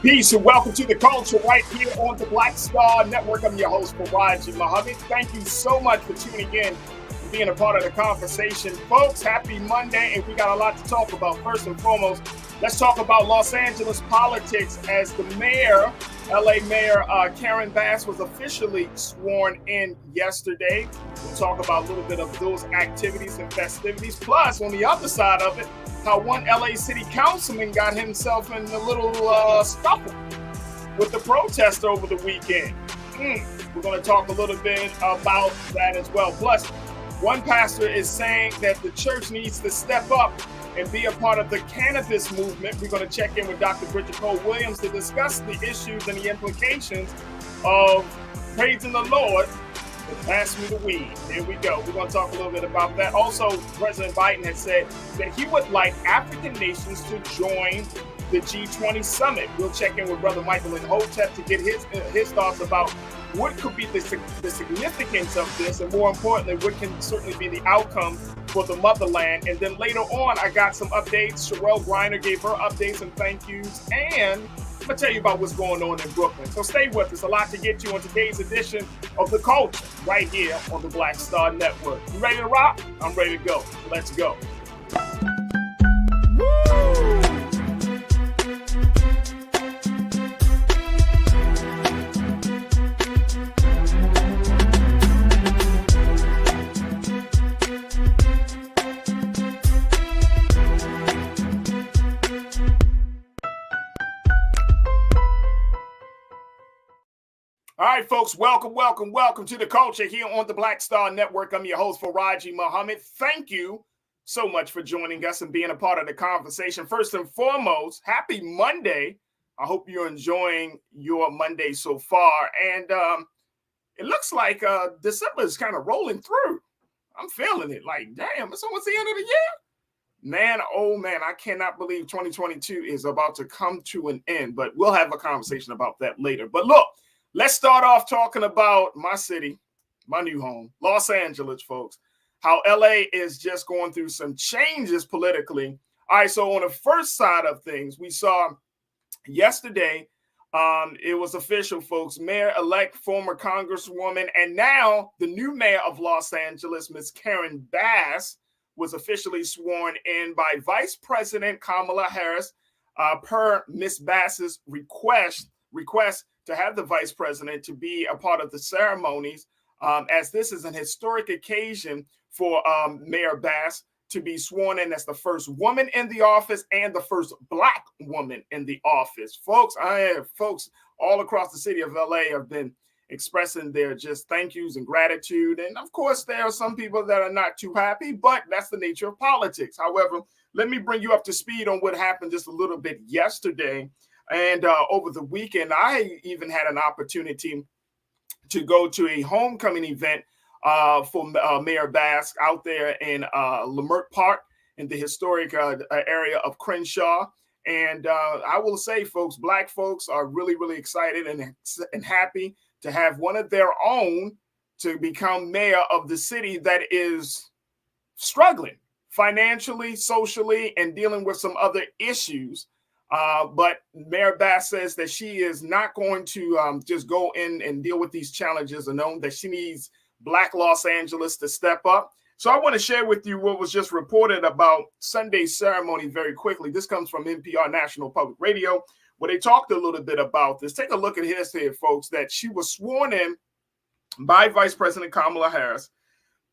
Peace and welcome to the culture right here on the Black Star Network. I'm your host, Farajii. Thank you so much for tuning in and being a part of the conversation. Folks, happy Monday, and we got a lot to talk about. First and foremost, let's talk about Los Angeles politics as the mayor, LA Mayor Karen Bass, was officially sworn in yesterday. We'll talk about a little bit of those activities and festivities. Plus, on the other side of it, how one LA City councilman got himself in a little scuffle with the protester over the weekend. We're going to talk a little bit about that as well. Plus, one pastor is saying that the church needs to step up and be a part of the cannabis movement. We're going to check in with Dr. Bridget Cole-Williams to discuss the issues and the implications of praising the Lord. Pass me the weed. Here we go. We're going to talk a little bit about that. Also, President Biden has said that he would like African nations to join the G20 summit. We'll check in with Brother Michael in Hotep to get his thoughts about what could be the significance of this, and more importantly, what can certainly be the outcome for the motherland. And then later on, I got some updates. Cherelle Griner gave her updates and thank yous, and I'm going to tell you about what's going on in Brooklyn. So stay with us. A lot to get to on today's edition of The Culture right here on the Black Star Network. You ready to rock? I'm ready to go. Let's go. All right, folks, welcome to the culture here on the Black Star Network. I'm your host, Farajii Muhammad. Thank you so much for joining us and being a part of the conversation. First and foremost, happy Monday. I hope you're enjoying your Monday so far. And it looks like December is kind of rolling through. I'm feeling it. Like, damn, it's almost the end of the year. Man, oh man, I cannot believe 2022 is about to come to an end. But we'll have a conversation about that later. But look, let's start off talking about my city, my new home, Los Angeles, folks. How LA is just going through some changes politically. All right, so on the first side of things, we saw yesterday, it was official, folks, Mayor-elect, former Congresswoman, and now the new mayor of Los Angeles, Ms. Karen Bass, was officially sworn in by Vice President Kamala Harris per Ms. Bass's request to have the vice president to be a part of the ceremonies, as this is an historic occasion for Mayor Bass to be sworn in as the first woman in the office and the first Black woman in the office. Folks all across the city of LA have been expressing their just thank yous and gratitude. And of course, there are some people that are not too happy, but that's the nature of politics. However, let me bring you up to speed on what happened just a little bit yesterday. And over the weekend, I even had an opportunity to go to a homecoming event for Mayor Bass out there in Leimert Park in the historic area of Crenshaw. And I will say, folks, Black folks are really, really excited and happy to have one of their own to become mayor of the city that is struggling financially, socially, and dealing with some other issues. But Mayor Bass says that she is not going to just go in and deal with these challenges alone, that she needs Black Los Angeles to step up. So I want to share with you what was just reported about Sunday's ceremony very quickly. This comes from NPR National Public Radio, where they talked a little bit about this. Take a look at his here, folks, that she was sworn in by Vice President Kamala Harris.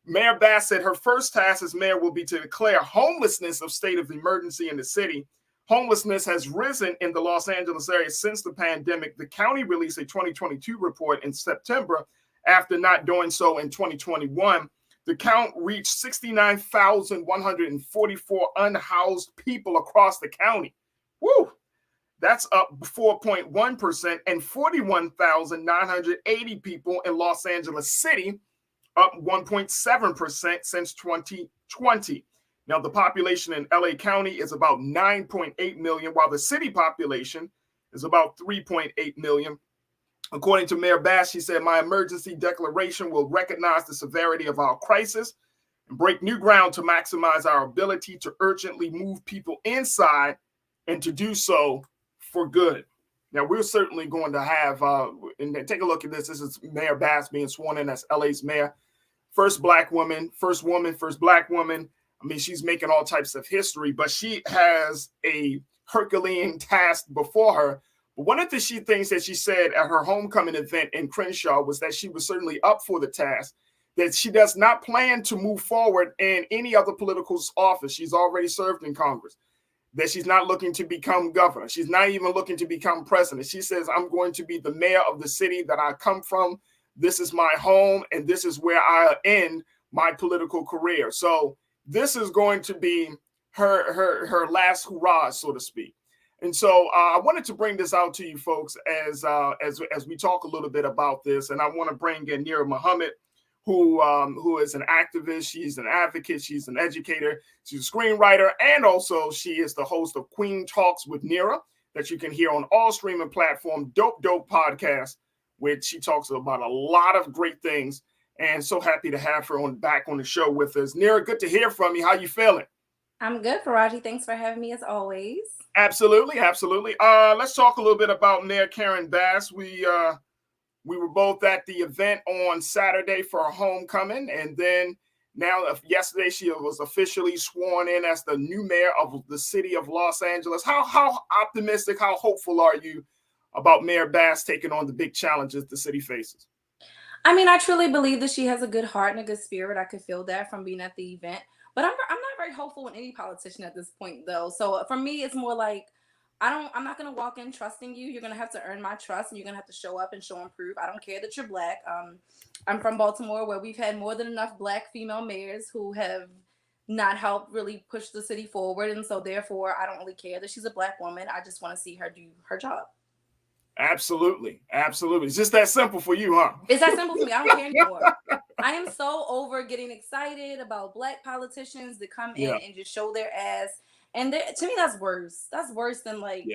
Mayor Bass said her first task as mayor will be to declare homelessness a state of emergency in the city. Homelessness has risen in the Los Angeles area since the pandemic. The county released a 2022 report in September after not doing so in 2021. The count reached 69,144 unhoused people across the county. Woo! That's up 4.1%, and 41,980 people in Los Angeles City, up 1.7% since 2020. Now, the population in LA County is about 9.8 million, while the city population is about 3.8 million. According to Mayor Bass, she said, my emergency declaration will recognize the severity of our crisis and break new ground to maximize our ability to urgently move people inside and to do so for good. Now, we're certainly going to have, and take a look at this. This is Mayor Bass being sworn in as LA's mayor. First black woman, first black woman. I mean, she's making all types of history, but she has a Herculean task before her. But one of the things that she said at her homecoming event in Crenshaw was that she was certainly up for the task, that she does not plan to move forward in any other political office. She's already served in Congress. That she's not looking to become governor. She's not even looking to become president. She says, I'm going to be the mayor of the city that I come from. This is my home, and this is where I end my political career. So this is going to be her last hurrah, so to speak. And so I wanted to bring this out to you folks as we talk a little bit about this. And I want to bring in Nira Muhammad, who is an activist. She's an advocate. She's an educator. She's a screenwriter. And also she is the host of Queen Talks with Nira that you can hear on all streaming platforms. Dope podcast, which she talks about a lot of great things. And so happy to have her back on the show with us. Nira, good to hear from you. How you feeling? I'm good, Farajii. Thanks for having me as always. Absolutely. Let's talk a little bit about Mayor Karen Bass. We were both at the event on Saturday for her homecoming, and then yesterday she was officially sworn in as the new mayor of the city of Los Angeles. How optimistic, how hopeful are you about Mayor Bass taking on the big challenges the city faces? I mean, I truly believe that she has a good heart and a good spirit. I could feel that from being at the event. But I'm not very hopeful in any politician at this point, though. So for me, it's more like I'm not gonna walk in trusting you. You're gonna have to earn my trust, and you're gonna have to show up and show and prove. I don't care that you're black. I'm from Baltimore, where we've had more than enough black female mayors who have not helped really push the city forward, and so therefore, I don't really care that she's a black woman. I just want to see her do her job. Absolutely. It's just that simple for you, huh? It's that simple for me. I don't care anymore. I am so over getting excited about black politicians that come in and just show their ass. And to me, that's worse. That's worse than like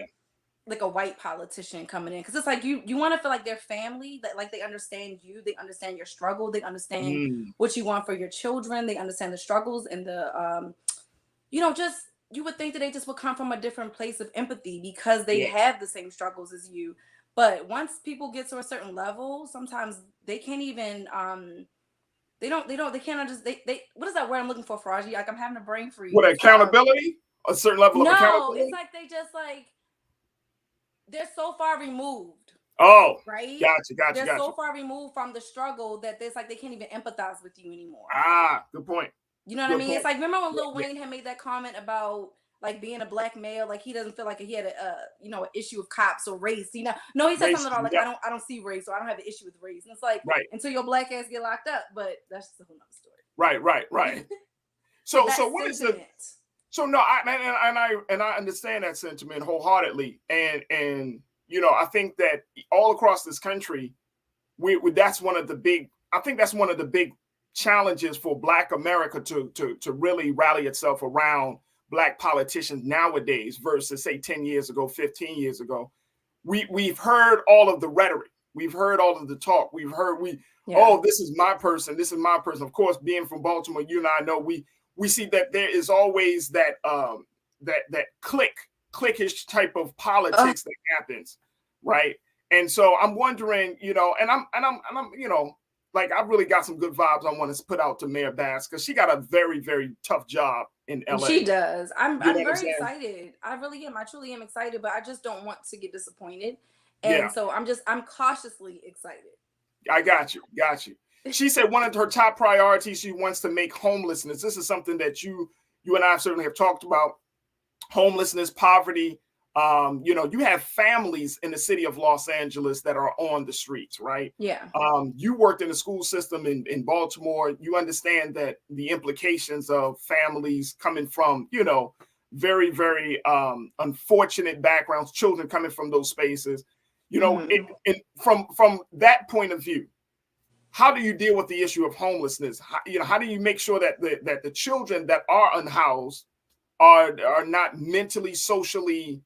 a white politician coming in, because it's like you want to feel like their family, that like they understand you, they understand your struggle, they understand what you want for your children, they understand the struggles and the just you would think that they just would come from a different place of empathy because they have the same struggles as you. But once people get to a certain level, sometimes they can't even they can't understand. They what is that word I'm looking for, Farajii? Like I'm having a brain freeze. What, accountability? A certain level of accountability? No, it's like they just like they're so far removed. Oh, right. Gotcha. They're so far removed from the struggle that it's like they can't even empathize with you anymore. Good point. You know what I mean? It's like, remember when Lil Wayne had made that comment about like being a black male, like he doesn't feel like he had an issue with cops or race. No, he said something about like I don't see race, or I don't have an issue with race. And it's like until your black ass get locked up, but that's just a whole nother story. Right. So what is the so no, I understand that sentiment wholeheartedly, and I think that all across this country, that's one of the big challenges for Black America to really rally itself around Black politicians nowadays versus say 10 years ago, 15 years ago. We've heard all of the rhetoric, we've heard all of the talk, this is my person, Of course, being from Baltimore, you and I know we see that there is always that cliquish type of politics that happens, right? And so I'm wondering, and I'm like, I've really got some good vibes I want to put out to Mayor Bass, because she got a very, very tough job in LA. She does. I'm very excited. I really am. I truly am excited, but I just don't want to get disappointed. And so I'm cautiously excited. I got you. She said one of her top priorities, she wants to make homelessness. This is something that you and I certainly have talked about. Homelessness, poverty. You have families in the city of Los Angeles that are on the streets, right? Yeah. You worked in the school system in Baltimore. You understand that the implications of families coming from, very, very unfortunate backgrounds, children coming from those spaces. From that point of view, how do you deal with the issue of homelessness? How do you make sure that the children that are unhoused are not mentally, socially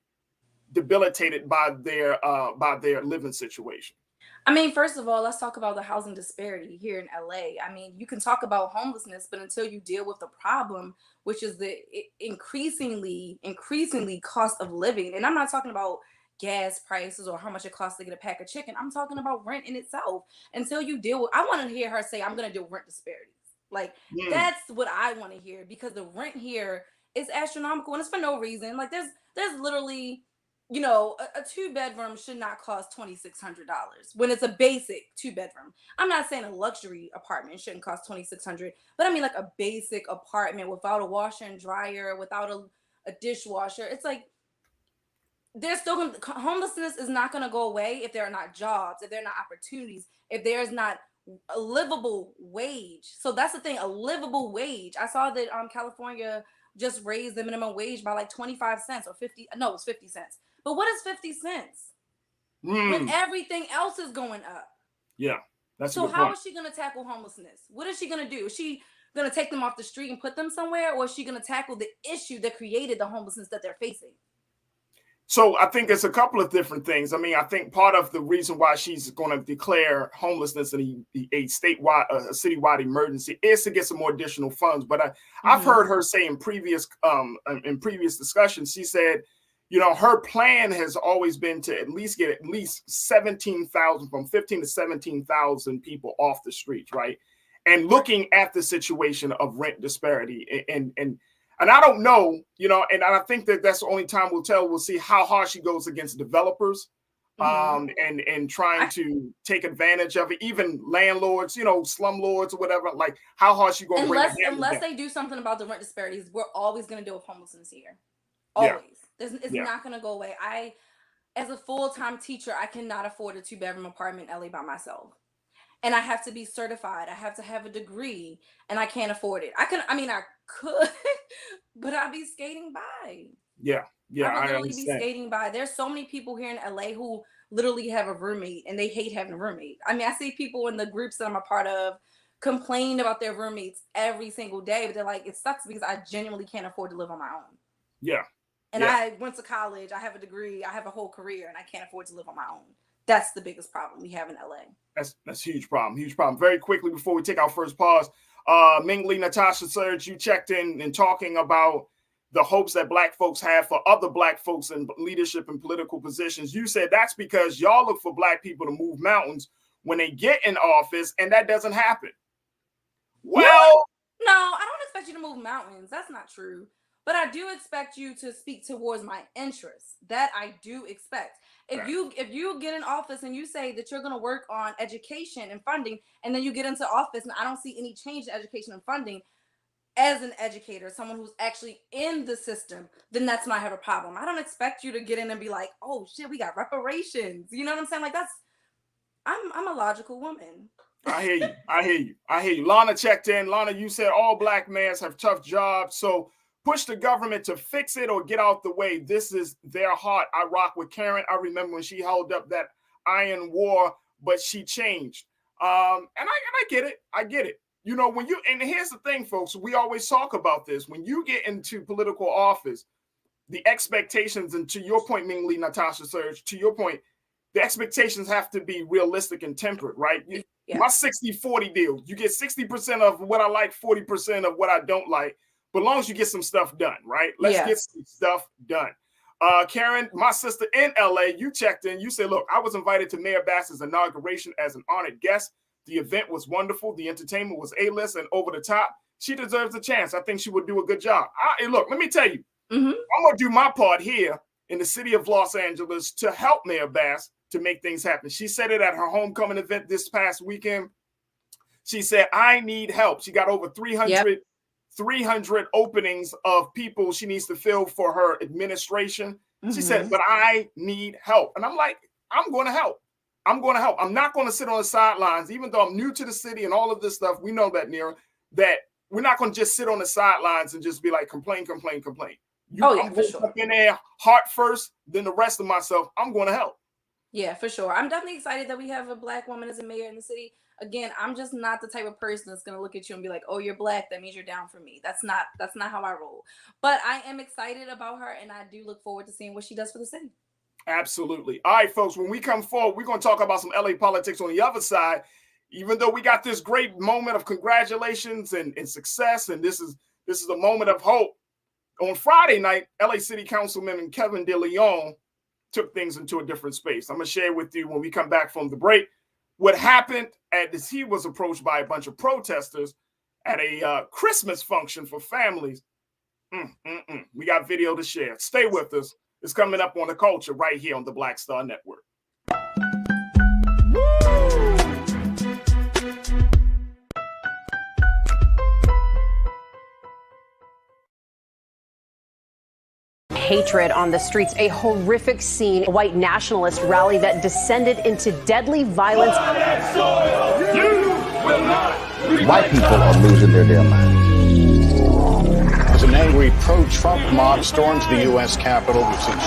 debilitated by their living situation? I mean, first of all, let's talk about the housing disparity here in LA. I mean, you can talk about homelessness, but until you deal with the problem, which is the increasingly cost of living, and I'm not talking about gas prices or how much it costs to get a pack of chicken. I'm talking about rent in itself. Until you deal with, I want to hear her say, I'm going to deal with rent disparities. Like, that's what I want to hear, because the rent here is astronomical and it's for no reason. Like, there's literally, you know, a 2-bedroom should not cost $2,600 when it's a basic 2-bedroom. I'm not saying a luxury apartment shouldn't cost $2,600, but I mean like a basic apartment without a washer and dryer, without a dishwasher. It's like, there's still gonna, homelessness is not going to go away if there are not jobs, if there are not opportunities, if there's not a livable wage. So that's the thing, a livable wage. I saw that California just raised the minimum wage by like 25 cents or 50. No, it was 50 cents. But what is 50 cents when everything else is going up? Yeah, that's so. How is she going to tackle homelessness? What is she going to do? Is she going to take them off the street and put them somewhere, or is she going to tackle the issue that created the homelessness that they're facing? So I think it's a couple of different things. I mean, I think part of the reason why she's going to declare homelessness a statewide, a citywide emergency is to get some more additional funds. But I've heard her say in previous discussions, she said, you know, her plan has always been to at least get 17,000, from 15 to 17,000 people off the streets, right? And looking at the situation of rent disparity and I don't know, you know, and I think that that's the only time we'll tell. We'll see how hard she goes against developers and trying to take advantage of it. Even landlords, you know, slumlords or whatever, like how hard she going to bring it. Unless they do something about the rent disparities, we're always going to deal with homelessness here. Always. Yeah. It's not going to go away. As a full-time teacher, I cannot afford a 2-bedroom apartment in LA by myself. And I have to be certified. I have to have a degree, and I can't afford it. I could, but I'd be skating by. Yeah. I would literally be skating by. There's so many people here in LA who literally have a roommate, and they hate having a roommate. I mean, I see people in the groups that I'm a part of complain about their roommates every single day, but they're like, it sucks because I genuinely can't afford to live on my own. Yeah. And I went to college. I have a degree. I have a whole career, and I can't afford to live on my own. That's the biggest problem we have in LA. That's a huge problem. Huge problem. Very quickly before we take our first pause, Ming Lee, Natasha Surge, you checked in and talking about the hopes that Black folks have for other Black folks in leadership and political positions. You said that's because y'all look for Black people to move mountains when they get in office, and that doesn't happen. Well, no, I don't expect you to move mountains. That's not true. But I do expect you to speak towards my interests. That I do expect. If you get in office and you say that you're going to work on education and funding, and then you get into office and I don't see any change in education and funding, as an educator, someone who's actually in the system, then that's when I have a problem. I don't expect you to get in and be like, oh shit, we got reparations. You know what I'm saying? Like, I'm a logical woman. I hear you. Lana checked in. Lana, you said all Black males have tough jobs, so push the government to fix it or get out the way. This is their heart. I rock with Karen. I remember when she held up that iron war, but she changed. And I get it. I get it. You know, and here's the thing, folks, we always talk about this. When you get into political office, the expectations, and to your point, Ming Lee, Natasha Surge, to your point, the expectations have to be realistic and tempered, right? Yeah. My 60-40 deal. You get 60% of what I like, 40% of what I don't like. But as long as you get some stuff done, right? Let's get some stuff done. Karen, my sister in LA, you checked in. You said, look, I was invited to Mayor Bass's inauguration as an honored guest. The event was wonderful. The entertainment was A-list and over the top. She deserves a chance. I think she would do a good job. Look, let me tell you, I'm going to do my part here in the city of Los Angeles to help Mayor Bass to make things happen. She said it at her homecoming event this past weekend. She said, I need help. She got over 300 openings of people she needs to fill for her administration. She said, but I need help. And I'm like, I'm going to help. I'm not going to sit on the sidelines, even though I'm new to the city and all of this stuff. We know that, Nira, that we're not going to just sit on the sidelines and just be like, complain. I'm going to jump in there, heart first, then the rest of myself, I'm going to help. Yeah, for sure. I'm definitely excited that we have a Black woman as a mayor in the city. Again, I'm just not the type of person that's going to look at you and be like, oh, you're Black, that means you're down for me. That's not how I roll. But I am excited about her, and I do look forward to seeing what she does for the city. Absolutely. All right, folks, when we come forward, we're going to talk about some LA politics on the other side. Even though we got this great moment of congratulations and success, and this is a moment of hope. On Friday night, LA City Councilman Kevin De Leon took things into a different space. I'm going to share with you when we come back from the break what happened as he was approached by a bunch of protesters at a Christmas function for families. We got video to share. Stay with us. It's coming up on The Culture right here on the Black Star Network. Hatred on the streets, a horrific scene, a white nationalist rally that descended into deadly violence. White people are losing their damn minds. As an angry pro-Trump mob storms the U.S. Capitol, we've seen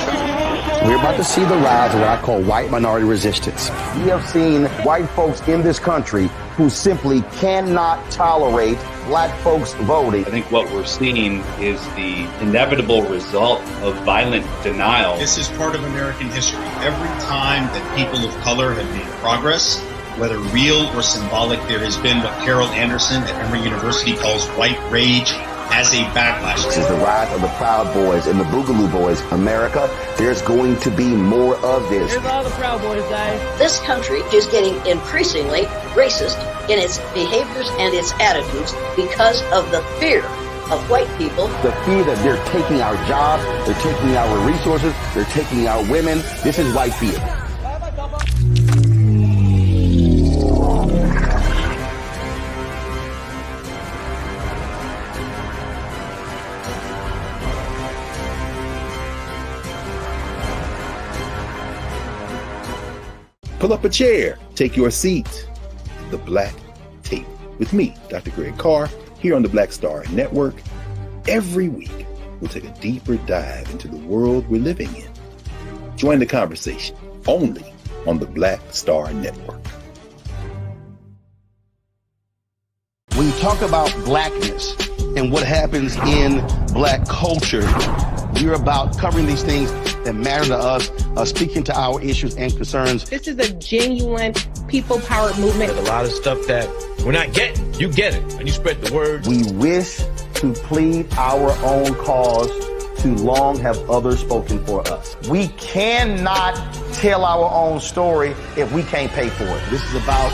We're about to see the rise of what I call white minority resistance. We have seen white folks in this country who simply cannot tolerate black folks voting. I think what we're seeing is the inevitable result of violent denial. This is part of American history. Every time that people of color have made progress, whether real or symbolic, there has been what Carol Anderson at Emory University calls white rage as a backlash. This is the rise of the Proud Boys and the Boogaloo Boys. America, there's going to be more of this. Here's all the Proud Boys, guys. This country is getting increasingly racist in its behaviors and its attitudes because of the fear of white people. The fear that they're taking our jobs, they're taking our resources, they're taking our women. This is white fear. Pull up a chair, take your seat. The Black Tape with me, Dr. Greg Carr, here on the Black Star Network. Every week, we'll take a deeper dive into the world we're living in. Join the conversation only on the Black Star Network. When you talk about blackness and what happens in black culture, we're about covering these things that matter to us, speaking to our issues and concerns. This is a genuine people-powered movement. There's a lot of stuff that we're not getting. You get it, and you spread the word. We wish to plead our own cause. Too long have others spoken for us. We cannot tell our own story if we can't pay for it. This is about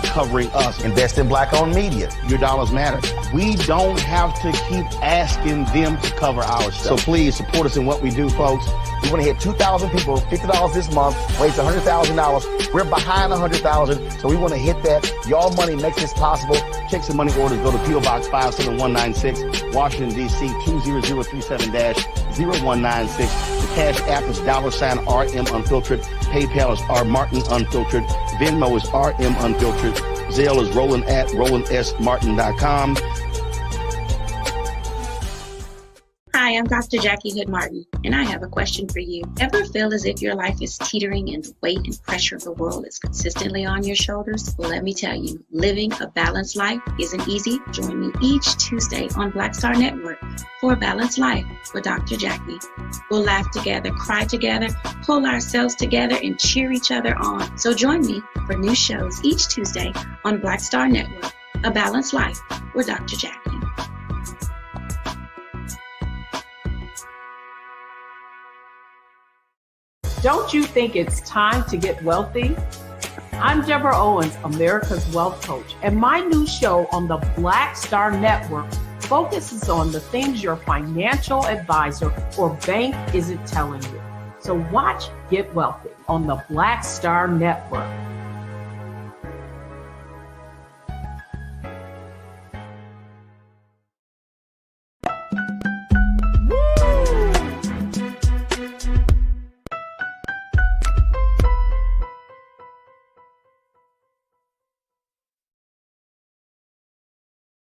covering us. Invest in black-owned media. Your dollars matter. We don't have to keep asking them to cover our stuff. So please support us in what we do, folks. We want to hit 2,000 people, $50 this month, raise $100,000. We're behind 100,000, so we want to hit that. Your money makes this possible. Checks and money orders go to P.O. Box 57196, Washington, D.C. 20036-0196. The Cash App is $RM Unfiltered. PayPal is R Martin Unfiltered. Venmo is RM Unfiltered. Zelle is Roland at RolandSMartin.com. Hi, I'm Dr. Jackie Hood Martin, and I have a question for you. Ever feel as if your life is teetering and the weight and pressure of the world is consistently on your shoulders? Well, let me tell you, living a balanced life isn't easy. Join me each Tuesday on Black Star Network for A Balanced Life with Dr. Jackie. We'll laugh together, cry together, pull ourselves together, and cheer each other on. So join me for new shows each Tuesday on Black Star Network, A Balanced Life with Dr. Jackie. Don't you think it's time to get wealthy? I'm Deborah Owens, America's Wealth Coach, and my new show on the Black Star Network focuses on the things your financial advisor or bank isn't telling you. So watch Get Wealthy on the Black Star Network.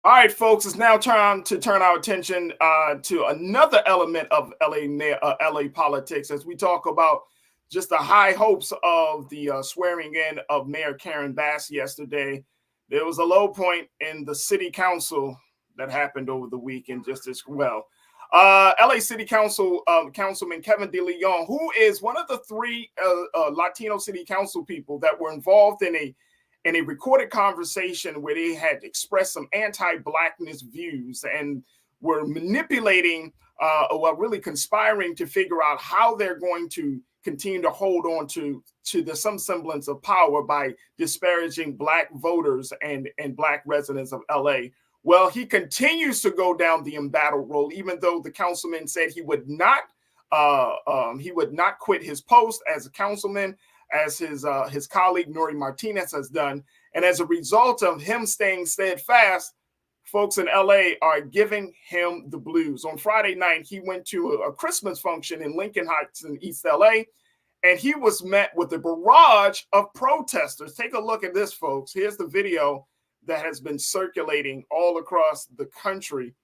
All right, folks, it's now time to turn our attention to another element of LA politics as we talk about just the high hopes of the swearing in of Mayor Karen Bass yesterday. There was a low point in the city council that happened over the weekend just as well. LA City Council Councilman Kevin De Leon, who is one of the three Latino city council people that were involved in a recorded conversation where they had expressed some anti-blackness views and were manipulating or really conspiring to figure out how they're going to continue to hold on to some semblance of power by disparaging Black voters and Black residents of LA. Well, he continues to go down the embattled road, even though the councilman said he would not quit his post as a councilman, as his colleague Nori Martinez has done. And as a result of him staying steadfast, folks in LA are giving him the blues. On Friday night, he went to a Christmas function in Lincoln Heights in East LA, and he was met with a barrage of protesters. Take a look at this, folks. Here's the video that has been circulating all across the country.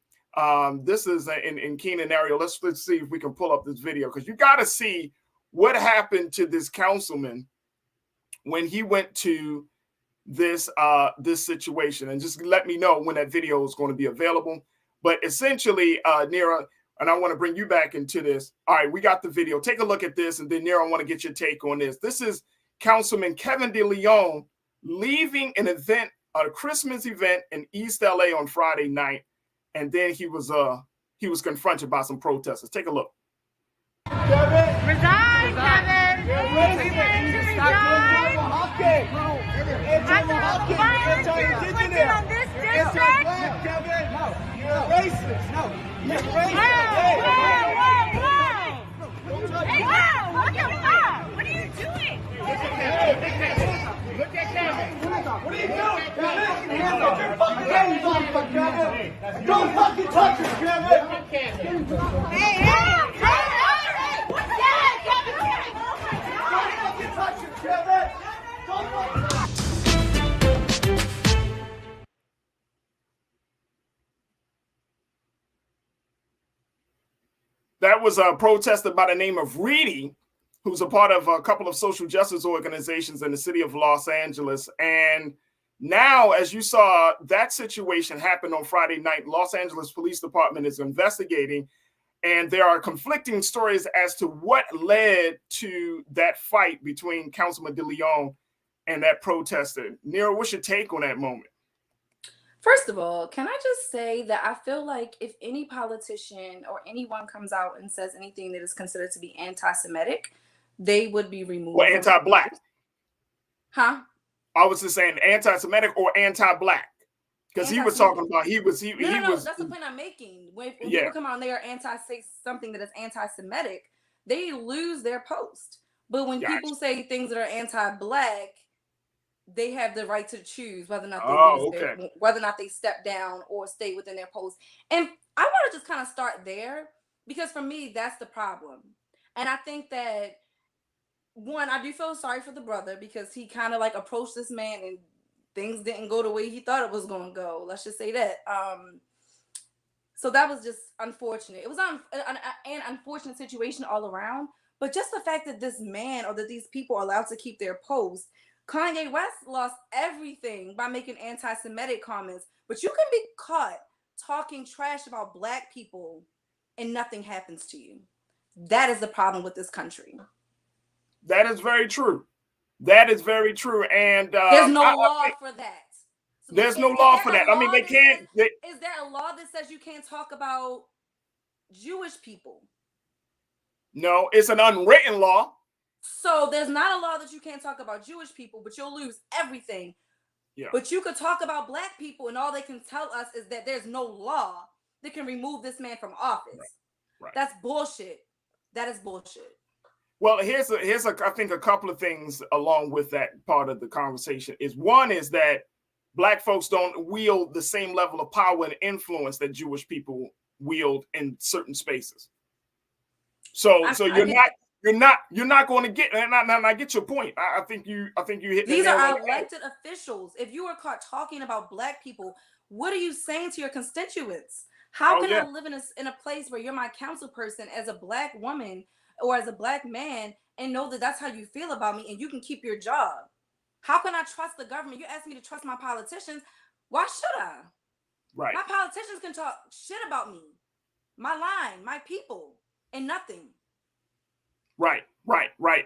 This is in Keenan area. Let's see if we can pull up this video, because you got to see what happened to this councilman when he went to this situation, and just let me know when that video is going to be available. But essentially, Nira, and I want to bring you back into this. All right, we got the video. Take a look at this, and then Nira, I want to get your take on this. This is Councilman Kevin De Leon leaving an event, a Christmas event in East LA on Friday night, and then he was confronted by some protesters. Take a look. Kevin, resign, Kevin. Violence you're inflicting on this district. Kevin, no, you're a racist. No, you're racist. Whoa. Hey, wow, what the fuck? What are you doing? Look at Kevin. What are you doing, Kevin? Get your fucking hands off of Kevin. Don't fucking touch him, Kevin. Hey. What's that, Kevin? Don't fucking touch him, Kevin. Don't fucking. That was a protester by the name of Reedy, who's a part of a couple of social justice organizations in the city of Los Angeles. And now, as you saw, that situation happened on Friday night. Los Angeles Police Department is investigating, and there are conflicting stories as to what led to that fight between Councilman De Leon and that protester. Nero, what's your take on that moment? First of all, can I just say that I feel like if any politician or anyone comes out and says anything that is considered to be anti-Semitic, they would be removed. Or anti-Black. Huh? I was just saying anti-Semitic or anti-Black. Because he was talking about, he was. No, that's the point I'm making. When people come out and they are say something that is anti-Semitic, they lose their post. But when people say things that are anti-Black, they have the right to choose whether or not whether or not they step down or stay within their post. And I want to just kind of start there, because for me, that's the problem. And I think that, one, I do feel sorry for the brother, because he kind of like approached this man and things didn't go the way he thought it was going to go. Let's just say that. So that was just unfortunate. It was an unfortunate situation all around. But just the fact that this man or that these people are allowed to keep their post. Kanye West lost everything by making anti-Semitic comments, but you can be caught talking trash about Black people and nothing happens to you. That is the problem with this country. That is very true. That is very true. And there's no law for that. So there's no law for that. I mean, they can't. Is there a law that says you can't talk about Jewish people? No, it's an unwritten law. So there's not a law that you can't talk about Jewish people, but you'll lose everything. Yeah. But you could talk about Black people, and all they can tell us is that there's no law that can remove this man from office. Right. That's bullshit. That is bullshit. Well, here's I think a couple of things along with that part of the conversation. One is that Black folks don't wield the same level of power and influence that Jewish people wield in certain spaces. So you're not going to get, and I get your point. I think you hit. These are elected officials. If you were caught talking about Black people, what are you saying to your constituents? How can I live in a place where you're my council person as a Black woman or as a Black man and know that that's how you feel about me and you can keep your job? How can I trust the government? You ask me to trust my politicians. Why should I? Right. My politicians can talk shit about me, my line, my people, and nothing. Right.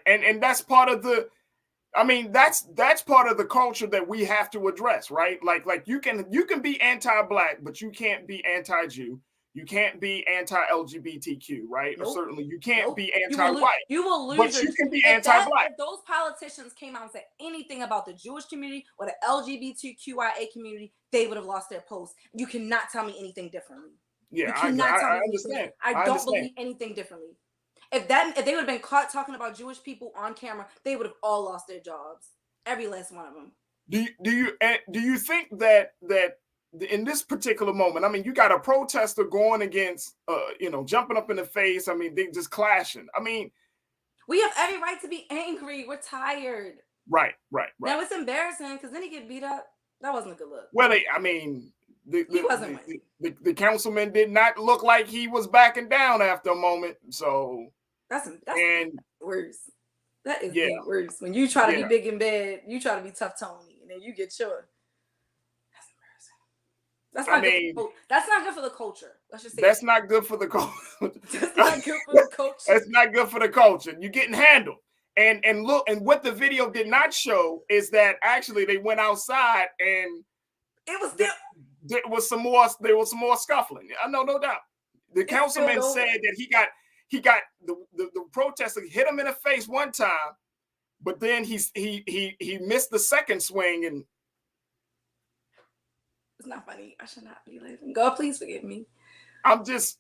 And that's part of that's part of the culture that we have to address, right? Like you can be anti-Black, but you can't be anti-Jew. You can't be anti-LGBTQ, right? Nope. Or certainly you can't Nope. be anti-white. You will lose. But you can be anti-black. If those politicians came out and said anything about the Jewish community or the LGBTQIA community, they would have lost their post. You cannot tell me anything differently. Yeah, I understand. I don't believe anything differently. If they would have been caught talking about Jewish people on camera, they would have all lost their jobs. Every last one of them. Do you think that in this particular moment, I mean, you got a protester going against, jumping up in the face. I mean, they just clashing. I mean, we have every right to be angry. We're tired. Right. Now it's embarrassing because then he get beat up. That wasn't a good look. Well, he wasn't. The councilman did not look like he was backing down after a moment. So that's worse. That is the worst. When you try to be big in bed, you try to be tough Tony, and then you get your. That's embarrassing. That's not good for the culture. Let's just say that's not good for the culture. That's not good for the culture. That's not good for the culture. You're getting handled. And look, and what the video did not show is that actually they went outside and it was there was some more scuffling. I know, no doubt. The councilman said that he got the protester hit him in the face one time, but then he missed the second swing. And it's not funny. I should not be laughing. God, please forgive me. I'm just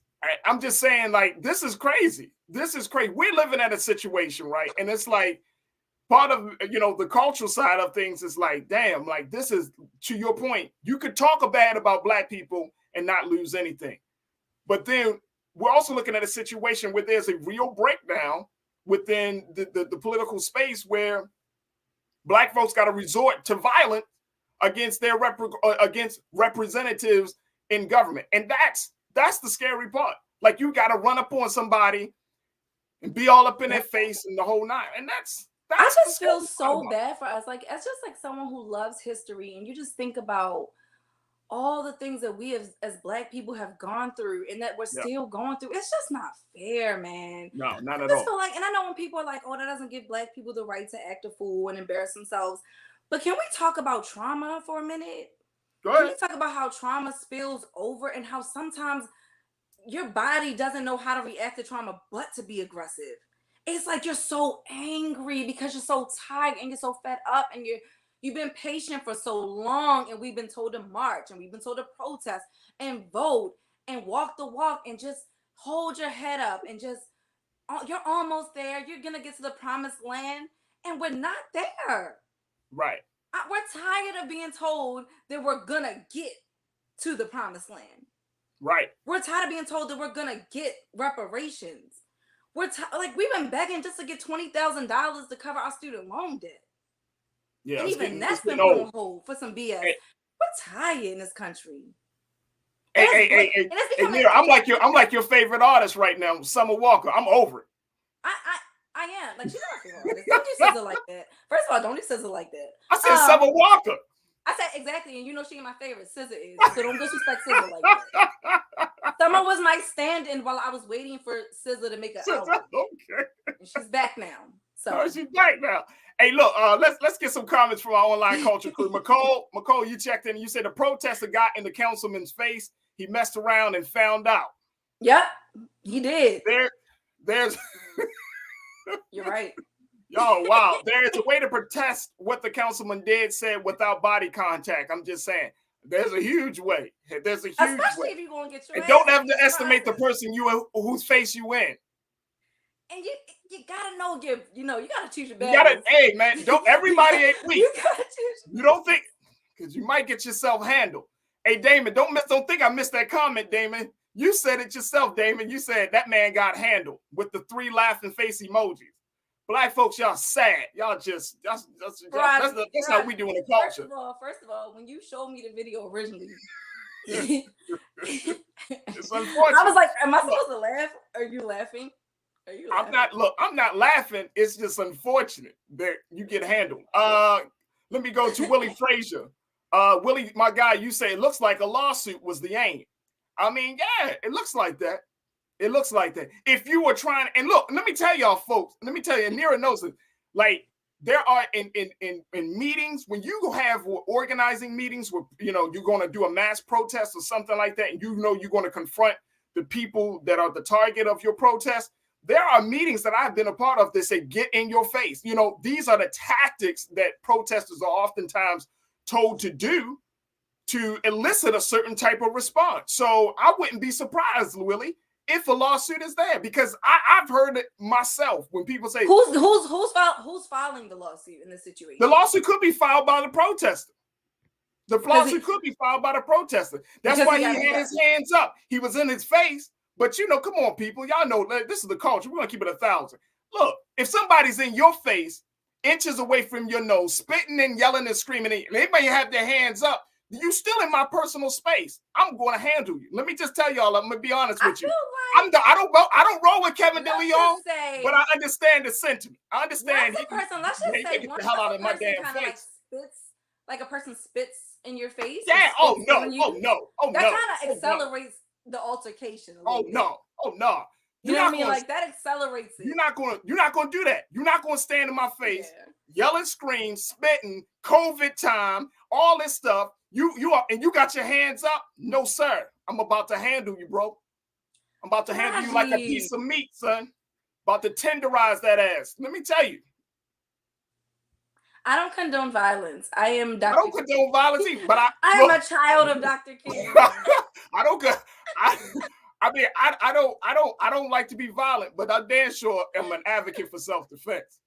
saying, like, this is crazy. This is crazy. We're living at a situation, right? And it's like part of, the cultural side of things is like, damn, like this is, to your point, you could talk bad about Black people and not lose anything. But then we're also looking at a situation where there's a real breakdown within the political space where Black folks got to resort to violence against their against representatives in government. And that's the scary part. Like, you got to run up on somebody and be all up in their face and the whole nine. And that's I just feel so bad for us. Like, it's just like someone who loves history, and you just think about all the things that we as Black people have gone through and that we're still going through. It's just not fair, man. No, not at all. Feel like, and I know when people are like, oh, that doesn't give Black people the right to act a fool and embarrass themselves. But can we talk about trauma for a minute? Go ahead. Can we talk about how trauma spills over and how sometimes your body doesn't know how to react to trauma but to be aggressive? It's like you're so angry because you're so tired and you're so fed up and you've been patient for so long, and we've been told to march and we've been told to protest and vote and walk the walk and just hold your head up and just, you're almost there. You're going to get to the promised land, and we're not there. Right. We're tired of being told that we're going to get to the promised land. Right. We're tired of being told that we're going to get reparations. We've been begging just to get $20,000 to cover our student loan debt. Yeah, and even that's been put on hold for some BS. Hey. We're tired in this country. Hey, Mira, I'm like your favorite artist right now, Summer Walker. I'm over it. I am. Like, she's not a favorite artist. Don't do SZA like that. First of all, don't do SZA like that. I said Summer Walker. I said exactly, and you know she my favorite. SZA is. So don't disrespect SZA like that. Summer was my stand-in while I was waiting for SZA to make an album. Okay. And she's back now. So she's back now. Hey, look, let's get some comments from our online culture crew. McCole, you checked in and you said the protester got in the councilman's face. He messed around and found out. Yep, he did. There's You're right. Yo, wow. There's a way to protest what the councilman did said without body contact. I'm just saying. There's a huge way. There's a huge Especially way. If you're gonna get your and don't underestimate the person whose face you in. And you gotta know you gotta choose your battles. Hey man, don't everybody ain't weak. You gotta choose. You don't think, because you might get yourself handled. Hey Damon, don't think I missed that comment, Damon. You said it yourself, Damon. You said that man got handled with the 3 laughing face emojis. Black folks, y'all sad. Y'all just that's how we do in the culture. First of all, when you showed me the video originally, it's unfortunate. I was like, am I supposed to laugh? Are you laughing? I'm not laughing. It's just unfortunate that you get handled. Let me go to Willie Frazier. Willie, my guy, you say it looks like a lawsuit was the aim. I mean, yeah, it looks like that. It looks like that. If you were trying, and look, let me tell y'all, folks, and Nira knows it. Like, there are in meetings, when you have organizing meetings where, you're going to do a mass protest or something like that, and you're going to confront the people that are the target of your protest. There are meetings that I've been a part of that say, get in your face. You know, these are the tactics that protesters are oftentimes told to do to elicit a certain type of response. So I wouldn't be surprised, Willie, if a lawsuit is there, because I've heard it myself when people say, who's filing the lawsuit in this situation? The lawsuit could be filed by the protester. The lawsuit could be filed by the protester. That's why he had his hands up. He was in his face. But, you know, come on, people. Y'all know this is the culture. We're going to keep it 1,000. Look, if somebody's in your face, inches away from your nose, spitting and yelling and screaming, and they may have their hands up, you still in my personal space. I'm going to handle you. Let me just tell y'all, I'm going to be honest with you. I don't roll with Kevin DeLeon, but I understand the sentiment. I understand. Let's just say get the hell out of my damn face. Like a person spits in your face. Yeah. Oh no. That kind of accelerates the altercation. No. You know what I mean? Like that accelerates it. You're not gonna do that. You're not gonna stand in my face, yell and scream, spitting, COVID time, all this stuff. You got your hands up? No, sir. I'm about to handle you, bro. I'm about to handle you like a piece of meat, son. About to tenderize that ass. Let me tell you. I don't condone violence. I don't condone violence either, but I am a child of Dr. King. I don't like to be violent, but I damn sure am an advocate for self-defense.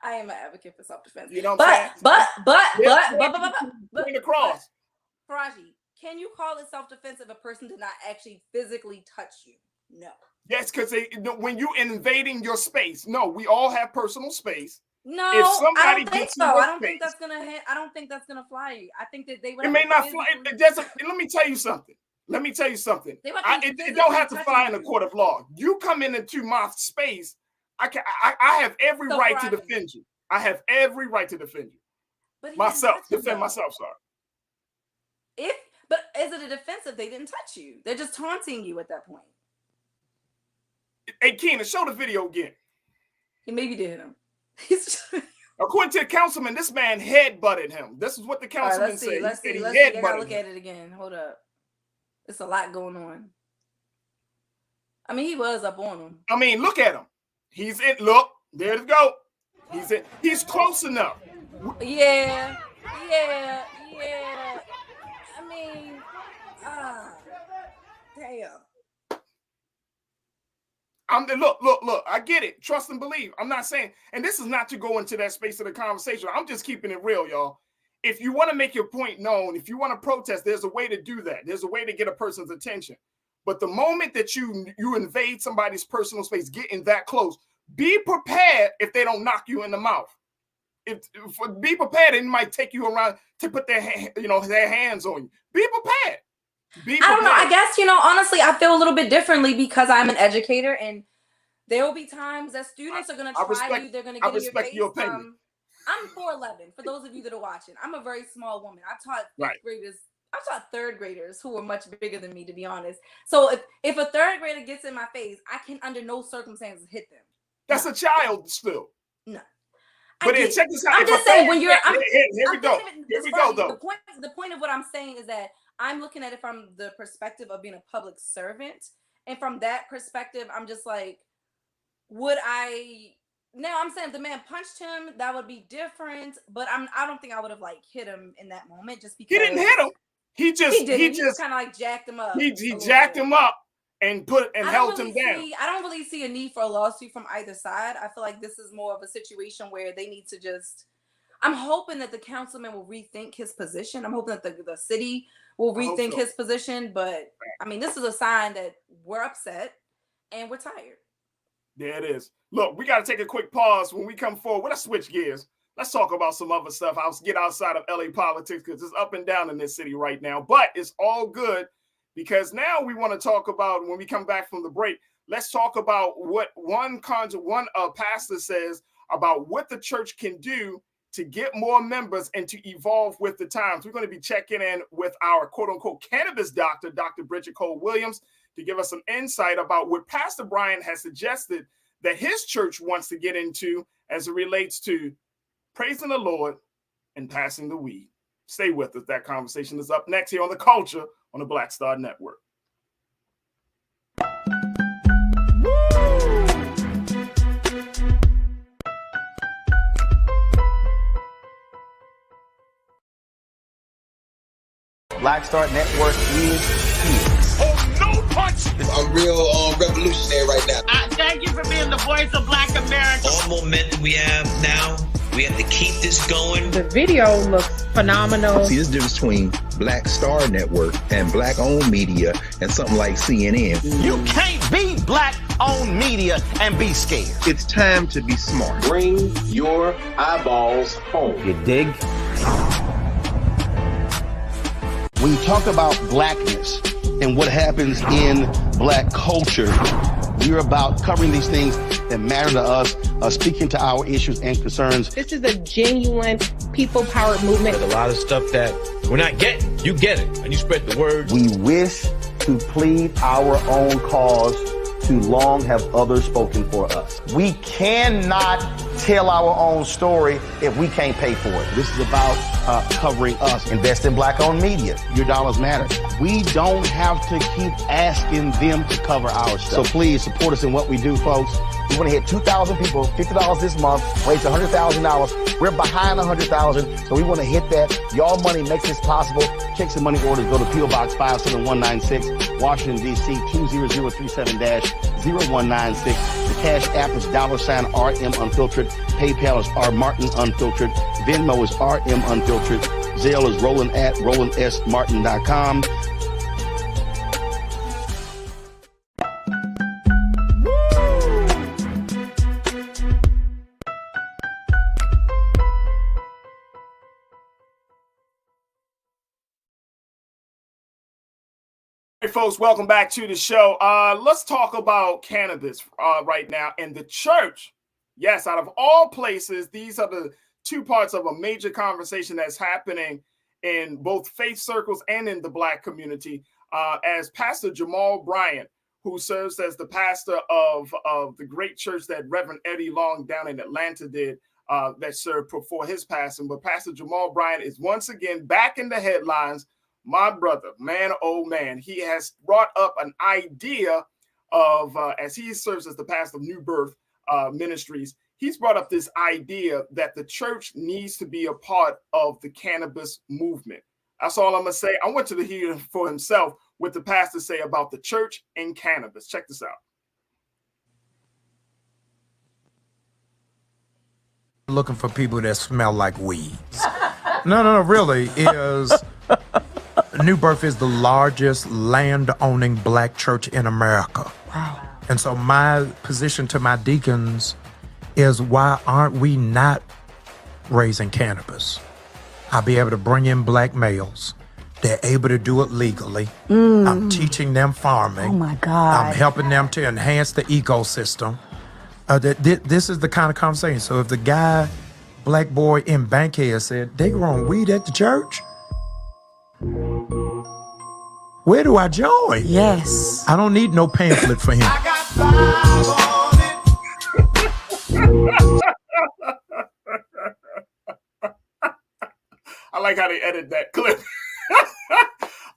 I am an advocate for self-defense. You know what I'm saying? But across. Farajii, can you call it self-defense if a person did not actually physically touch you? No. Yes, because when you invading your space, no, we all have personal space. No, I don't think so. I don't think that's gonna fly. I think that they would. It may not fly. Let me tell you something. It don't have to fly in a court of law. You come into my space, I have every right to defend you. I have every right to defend you. Defend myself. Sorry. But is it a defense if they didn't touch you? They're just taunting you at that point. Hey, Keenan, show the video again. He maybe did hit him. According to the councilman, this man head-butted him. This is what the councilman said. Let's see. I gotta look at it again. Hold up. It's a lot going on. I mean, he was up on him. I mean, look at him. He's in. Look, there you go. He's in. He's close enough. Yeah. I mean, damn. Look, I get it. Trust and believe. I'm not saying, and this is not to go into that space of the conversation. I'm just keeping it real, y'all. If you want to make your point known, if you want to protest, there's a way to do that. There's a way to get a person's attention. But the moment that you invade somebody's personal space, getting that close, be prepared if they don't knock you in the mouth. Be prepared, and it might take you around to put their hands on you. Be prepared. I don't know. I guess, honestly, I feel a little bit differently because I'm an educator, and there will be times that students are going to try you. They're going to get in your face. Your opinion. I'm 4'11", for those of you that are watching. I'm a very small woman. I've taught third graders who are much bigger than me, to be honest. So if a third grader gets in my face, I can under no circumstances hit them. That's a child still. No. But check this out. I'm just saying when you're here we go. Though. The point of what I'm saying is that I'm looking at it from the perspective of being a public servant. And from that perspective, I'm just like, would I... Now, I'm saying if the man punched him, that would be different. But I don't think I would have, hit him in that moment just because... He didn't hit him. He just kind of, jacked him up. He jacked him up and held him down. I don't really see a need for a lawsuit from either side. I feel like this is more of a situation where they need to just... I'm hoping that the councilman will rethink his position. I'm hoping that the city will rethink his position. But, I mean, this is a sign that we're upset and we're tired. There it is. Look, we got to take a quick pause. When we come forward, let's switch gears. Let's talk about some other stuff. I'll get outside of LA politics because it's up and down in this city right now. But it's all good because now we want to talk about, when we come back from the break, let's talk about what one pastor says about what the church can do to get more members and to evolve with the times. We're going to be checking in with our quote-unquote cannabis doctor, Dr. Bridget Cole-Williams, to give us some insight about what Pastor Bryant has suggested that his church wants to get into as it relates to praising the Lord and passing the weed. Stay with us. That conversation is up next here on The Culture on the Black Star Network. Black Star Network is here. Oh, no punch! I'm real revolutionary right now. Thank you for being the voice of Black America. All momentum we have now, we have to keep this going. The video looks phenomenal. See, this difference between Black Star Network and black-owned media and something like CNN. You can't be black-owned media and be scared. It's time to be smart. Bring your eyeballs home. You dig? When you talk about blackness and what happens in black culture, we're about covering these things that matter to us, speaking to our issues and concerns. This is a genuine people-powered movement. There's a lot of stuff that we're not getting. You get it, and you spread the word. We wish to plead our own cause. Too long have others spoken for us. We cannot tell our own story if we can't pay for it. This is about covering us. Invest in black-owned media. Your dollars matter. We don't have to keep asking them to cover our stuff. So please support us in what we do, folks. We want to hit 2,000 people, $50 this month, raise $100,000. We're behind 100,000, so we want to hit that. Y'all money makes this possible. Checks and money orders go to P.O. Box 57196, Washington, D.C. 20037-0196. The Cash App is $RM Unfiltered. PayPal is R Martin Unfiltered. Venmo is RM Unfiltered. Zelle is roland@rolandsmartin.com. Hey folks, welcome back to the show. Let's talk about cannabis right now and the church. Yes, out of all places, these are the two parts of a major conversation that's happening in both faith circles and in the Black community. As Pastor Jamal Bryant, who serves as the pastor of the great church that Reverend Eddie Long down in Atlanta did, that served before his passing. But Pastor Jamal Bryant is once again back in the headlines. My brother, man, oh man, he has brought up an idea of, as he serves as the pastor of New Birth Ministries, he's brought up this idea that the church needs to be a part of the cannabis movement. That's all I'm going to say. I want you to hear for himself what the pastor say about the church and cannabis. Check this out. Looking for people that smell like weeds. No, really, is... New Birth is the largest land-owning Black church in America. Wow. And so my position to my deacons is, why aren't we not raising cannabis? I'll be able to bring in Black males. They're able to do it legally. I'm teaching them farming. Oh my God. I'm helping them to enhance the ecosystem. This is the kind of conversation. So if the guy, Black boy in Bankhead said, they growing weed at the church, where do I join? Yes. I don't need no pamphlet for him. I like how they edit that clip.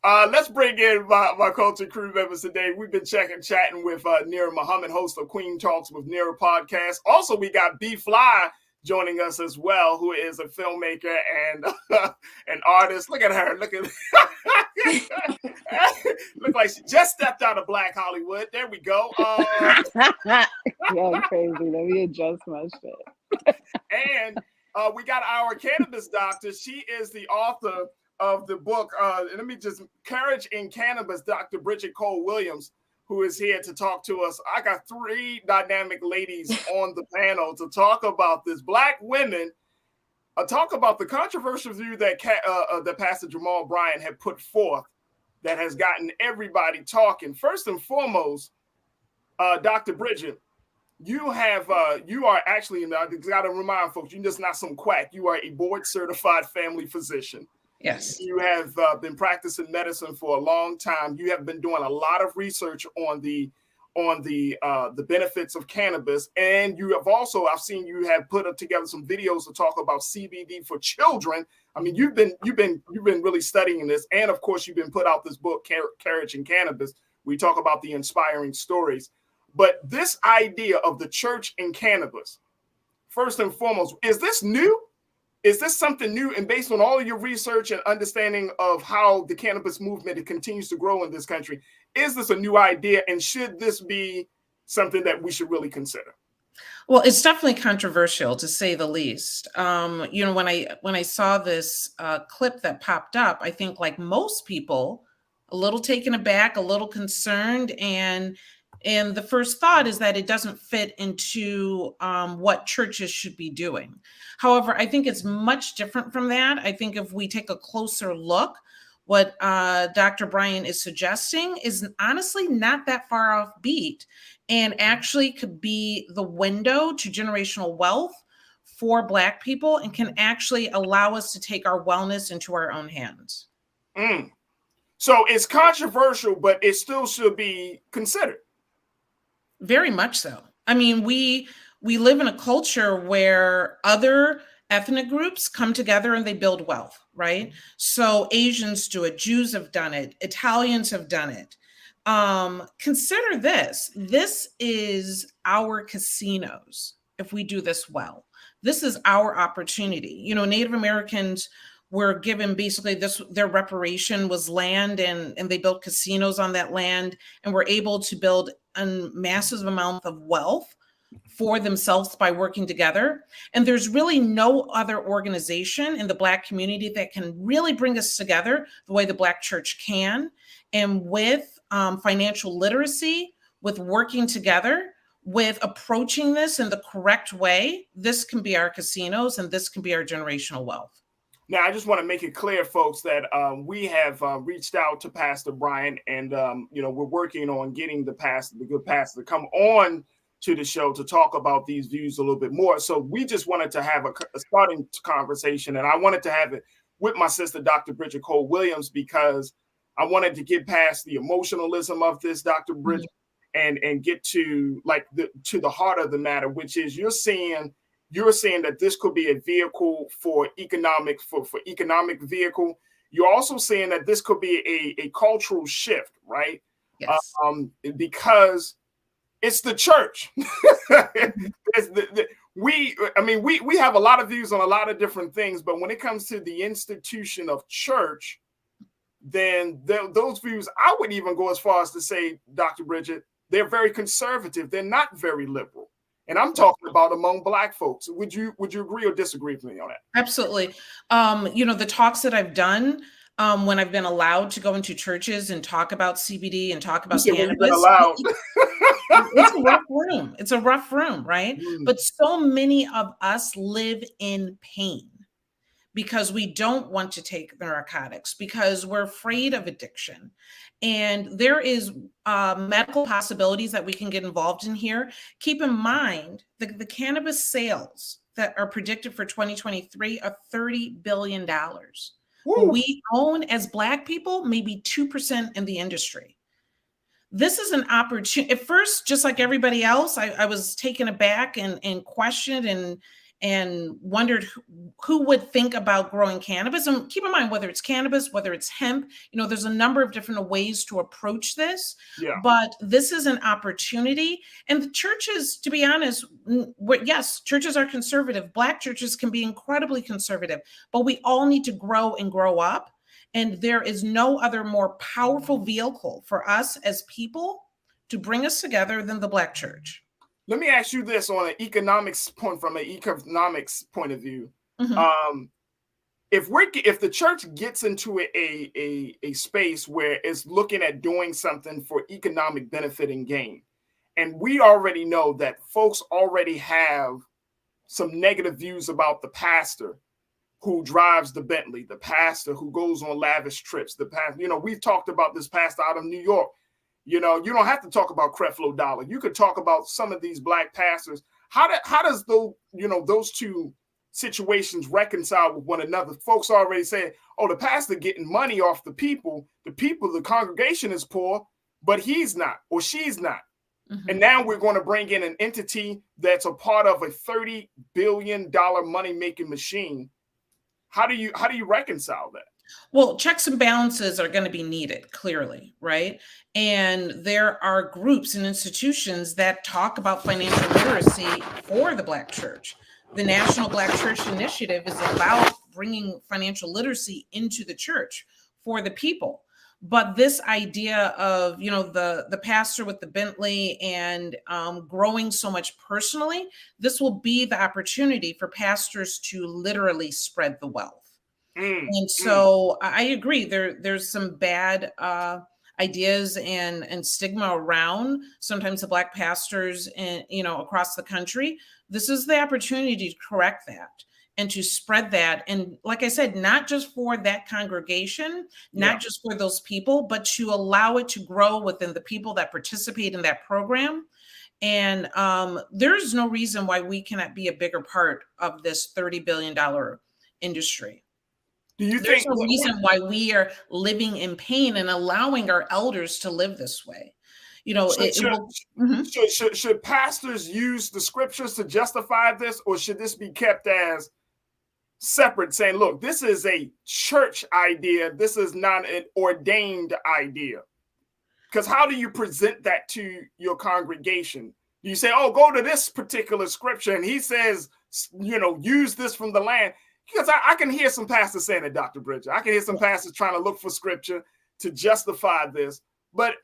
Let's bring in my culture crew members today. We've been chatting with Nira Muhammad, host of Queen Talks with Nira podcast. Also, we got B Fly joining us as well, who is a filmmaker and an artist. Look at her. Look like she just stepped out of Black Hollywood. There we go. You're crazy. Let me adjust my shit. And we got our cannabis doctor. She is the author of the book, Courage in Cannabis, Dr. Bridget Cole Williams, who is here to talk to us. I got three dynamic ladies on the panel to talk about this. Black women, talk about the controversial view that Pastor Jamal Bryant had put forth that has gotten everybody talking. First and foremost, Dr. Bridget, you are actually, I got to remind folks, you're just not some quack. You are a board-certified family physician. Yes. You have been practicing medicine for a long time. You have been doing a lot of research on the benefits of cannabis, and you have also, I've seen you have put up together some videos to talk about CBD for children. I mean, you've been really studying this, and of course, you've been put out this book, Courage in Cannabis. We talk about the inspiring stories, but this idea of the church and cannabis, first and foremost, is this new? Is this something new? And based on all of your research and understanding of how the cannabis movement continues to grow in this country, is this a new idea? And should this be something that we should really consider? Well, it's definitely controversial, to say the least. You know, when I saw this clip that popped up, I think, like most people, a little taken aback, a little concerned, and the first thought is that it doesn't fit into what churches should be doing. However, I think it's much different from that. I think if we take a closer look, what Dr. Bryant is suggesting is honestly not that far off beat, and actually could be the window to generational wealth for Black people, and can actually allow us to take our wellness into our own hands. So it's controversial, but it still should be considered. Very much so. I mean, we live in a culture where other ethnic groups come together and they build wealth, right? So Asians do it, Jews have done it, Italians have done it. Consider this. This is our casinos if we do this well. This is our opportunity. You know, Native Americans were given basically their reparation was land, and they built casinos on that land and were able to build a massive amount of wealth for themselves by working together. And there's really no other organization in the Black community that can really bring us together the way the Black church can. And with financial literacy, with working together, with approaching this in the correct way, this can be our casinos and this can be our generational wealth. Now, I just want to make it clear, folks, that we have reached out to Pastor Bryant, and you know, we're working on getting the good pastor to come on to the show to talk about these views a little bit more. So we just wanted to have a starting conversation, and I wanted to have it with my sister, Dr. Bridget Cole Williams, because I wanted to get past the emotionalism of this, Dr. Bridget, and get to the heart of the matter, which is you're saying that this could be a vehicle for economic vehicle. You're also saying that this could be a cultural shift, right? Yes. Because it's the church. We have a lot of views on a lot of different things, but when it comes to the institution of church, then those views, I would even go as far as to say, Dr. Bridget, they're very conservative. They're not very liberal. And I'm talking about among Black folks. Would you agree or disagree with me on that? Absolutely. You know, the talks that I've done when I've been allowed to go into churches and talk about CBD and talk about cannabis. It's a rough room. It's a rough room, right? But so many of us live in pain because we don't want to take narcotics, because we're afraid of addiction. And there is medical possibilities that we can get involved in here. Keep in mind the cannabis sales that are predicted for 2023 are $30 billion. We own, as Black people, maybe 2% in the industry. This is an opportunity. At first, just like everybody else, I was taken aback and questioned and wondered who would think about growing cannabis. And keep in mind, whether it's cannabis, whether it's hemp, you know, there's a number of different ways to approach this. Yeah. But this is an opportunity. And the churches, to be honest, yes, churches are conservative. Black churches can be incredibly conservative, but we all need to grow and grow up. And there is no other more powerful vehicle for us as people to bring us together than the Black church. Let me ask you this from an economics point of view. If the church gets into a space where it's looking at doing something for economic benefit and gain, and we already know that folks already have some negative views about the pastor who drives the Bentley, the pastor who goes on lavish trips, the pastor, you know, we've talked about this pastor out of New York. You know, you don't have to talk about Creflo Dollar. You could talk about some of these Black pastors. How does those two situations reconcile with one another? Folks already saying, "Oh, the pastor getting money off the people. The congregation is poor, but he's not or she's not." And now we're going to bring in an entity that's a part of a $30 billion money making machine. How do you reconcile that? Well, checks and balances are going to be needed, clearly, right? And there are groups and institutions that talk about financial literacy for the Black church. the National Black Church Initiative is about bringing financial literacy into the church for the people. But this idea of, the pastor with the Bentley and growing so much personally, this will be the opportunity for pastors to literally spread the wealth. And so I agree, there's some bad ideas and stigma around sometimes the Black pastors and, across the country. This is the opportunity to correct that and to spread that. And like I said, not just for that congregation, not just for those people, but to allow it to grow within the people that participate in that program. And there's no reason why we cannot be a bigger part of this $30 billion industry. Do you There's think no reason why we are living in pain and allowing our elders to live this way? Should pastors use the scriptures to justify this, or should this be kept as separate, saying, look, this is a church idea, this is not an ordained idea? Because how do you present that to your congregation? You say, oh, go to this particular scripture, and he says, use this from the land. Because I can hear some pastors saying it, Dr. Bridger. I can hear some pastors trying to look for scripture to justify this. But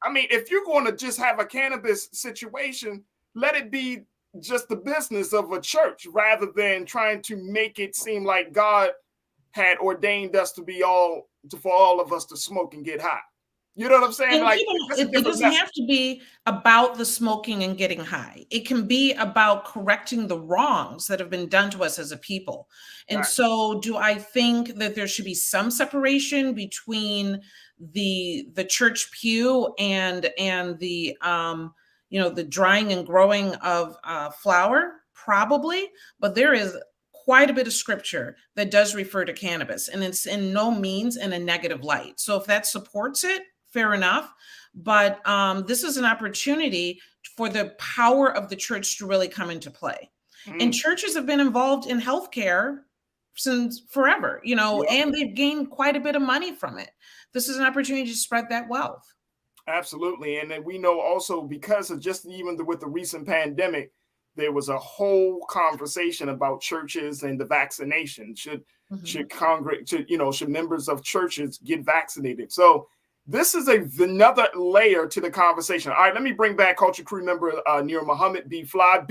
I mean, if you're going to just have a cannabis situation, let it be just the business of a church rather than trying to make it seem like God had ordained us for all of us to smoke and get high. You know what I'm saying? Like, it doesn't have to be about the smoking and getting high. It can be about correcting the wrongs that have been done to us as a people. And so do I think that there should be some separation between the church pew and the the drying and growing of flower? Probably, but there is quite a bit of scripture that does refer to cannabis, and it's in no means in a negative light. So if that supports it, fair enough. But this is an opportunity for the power of the church to really come into play. And churches have been involved in healthcare since forever, and they've gained quite a bit of money from it. This is an opportunity to spread that wealth. Absolutely. And then we know also, because of just even with the recent pandemic, there was a whole conversation about churches and the vaccination. Should members of churches get vaccinated? So this is another layer to the conversation. All right, let me bring back Culture Crew member Nira Muhammad, B Fly.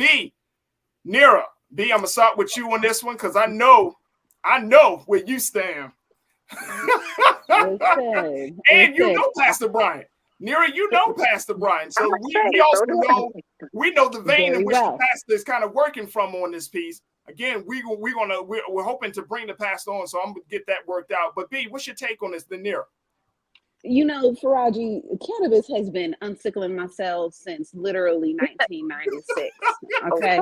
Nira, I'm gonna start with you on this one because I know where you stand. And you know Pastor Bryant. Nira, you know Pastor Bryant. So we also know the vein in which the pastor is kind of working from on this piece. Again, we're hoping to bring the pastor on, so I'm gonna get that worked out. But B, what's your take on this, Nira? Farajii, cannabis has been unsickling my cells since literally 1996. Okay.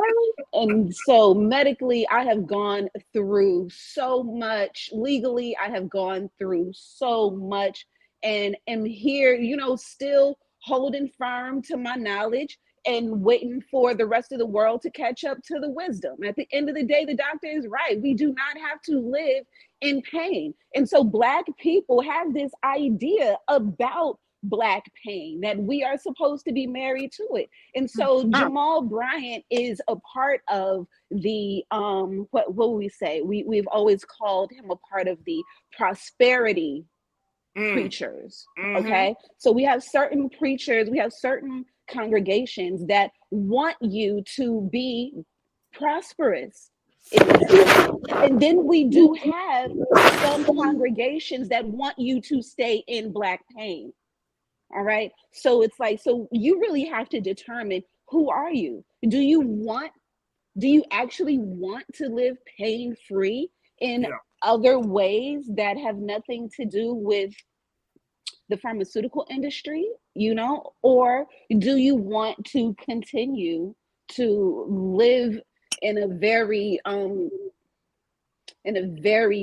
And so medically, I have gone through so much. Legally, I have gone through so much, and am here, still holding firm to my knowledge and waiting for the rest of the world to catch up to the wisdom. At the end of the day, the doctor is right. We do not have to live in pain. And so Black people have this idea about Black pain, that we are supposed to be married to it. And so Jamal Bryant is a part of the, what will we say? We've always called him a part of the prosperity preachers, okay? So we have certain preachers, we have certain congregations that want you to be prosperous. And then we do have some congregations that want you to stay in Black pain. All right. So it's like, so you really have to determine, who are you? Do you actually want to live pain-free in other ways that have nothing to do with the pharmaceutical industry, or do you want to continue to live in a very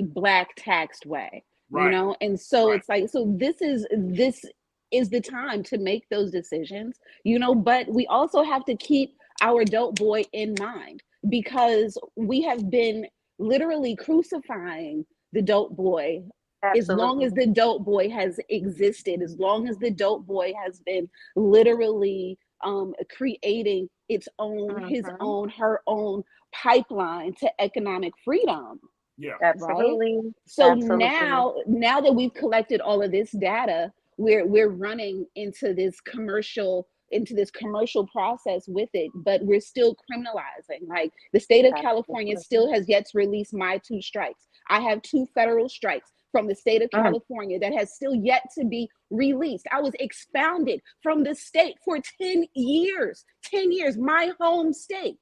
Black taxed way, and so it's like, so this is the time to make those decisions, but we also have to keep our dope boy in mind, because we have been literally crucifying the dope boy. Absolutely. As long as the dope boy has existed, as long as the dope boy has been literally creating its own, his own, her own pipeline to economic freedom. Yeah, absolutely. Right? So now that we've collected all of this data, we're running into this commercial process with it, but we're still criminalizing. Like the state of California still has yet to release my 2 strikes. I have 2 federal strikes from the state of California that has still yet to be released. I was expounded from the state for 10 years, my home state.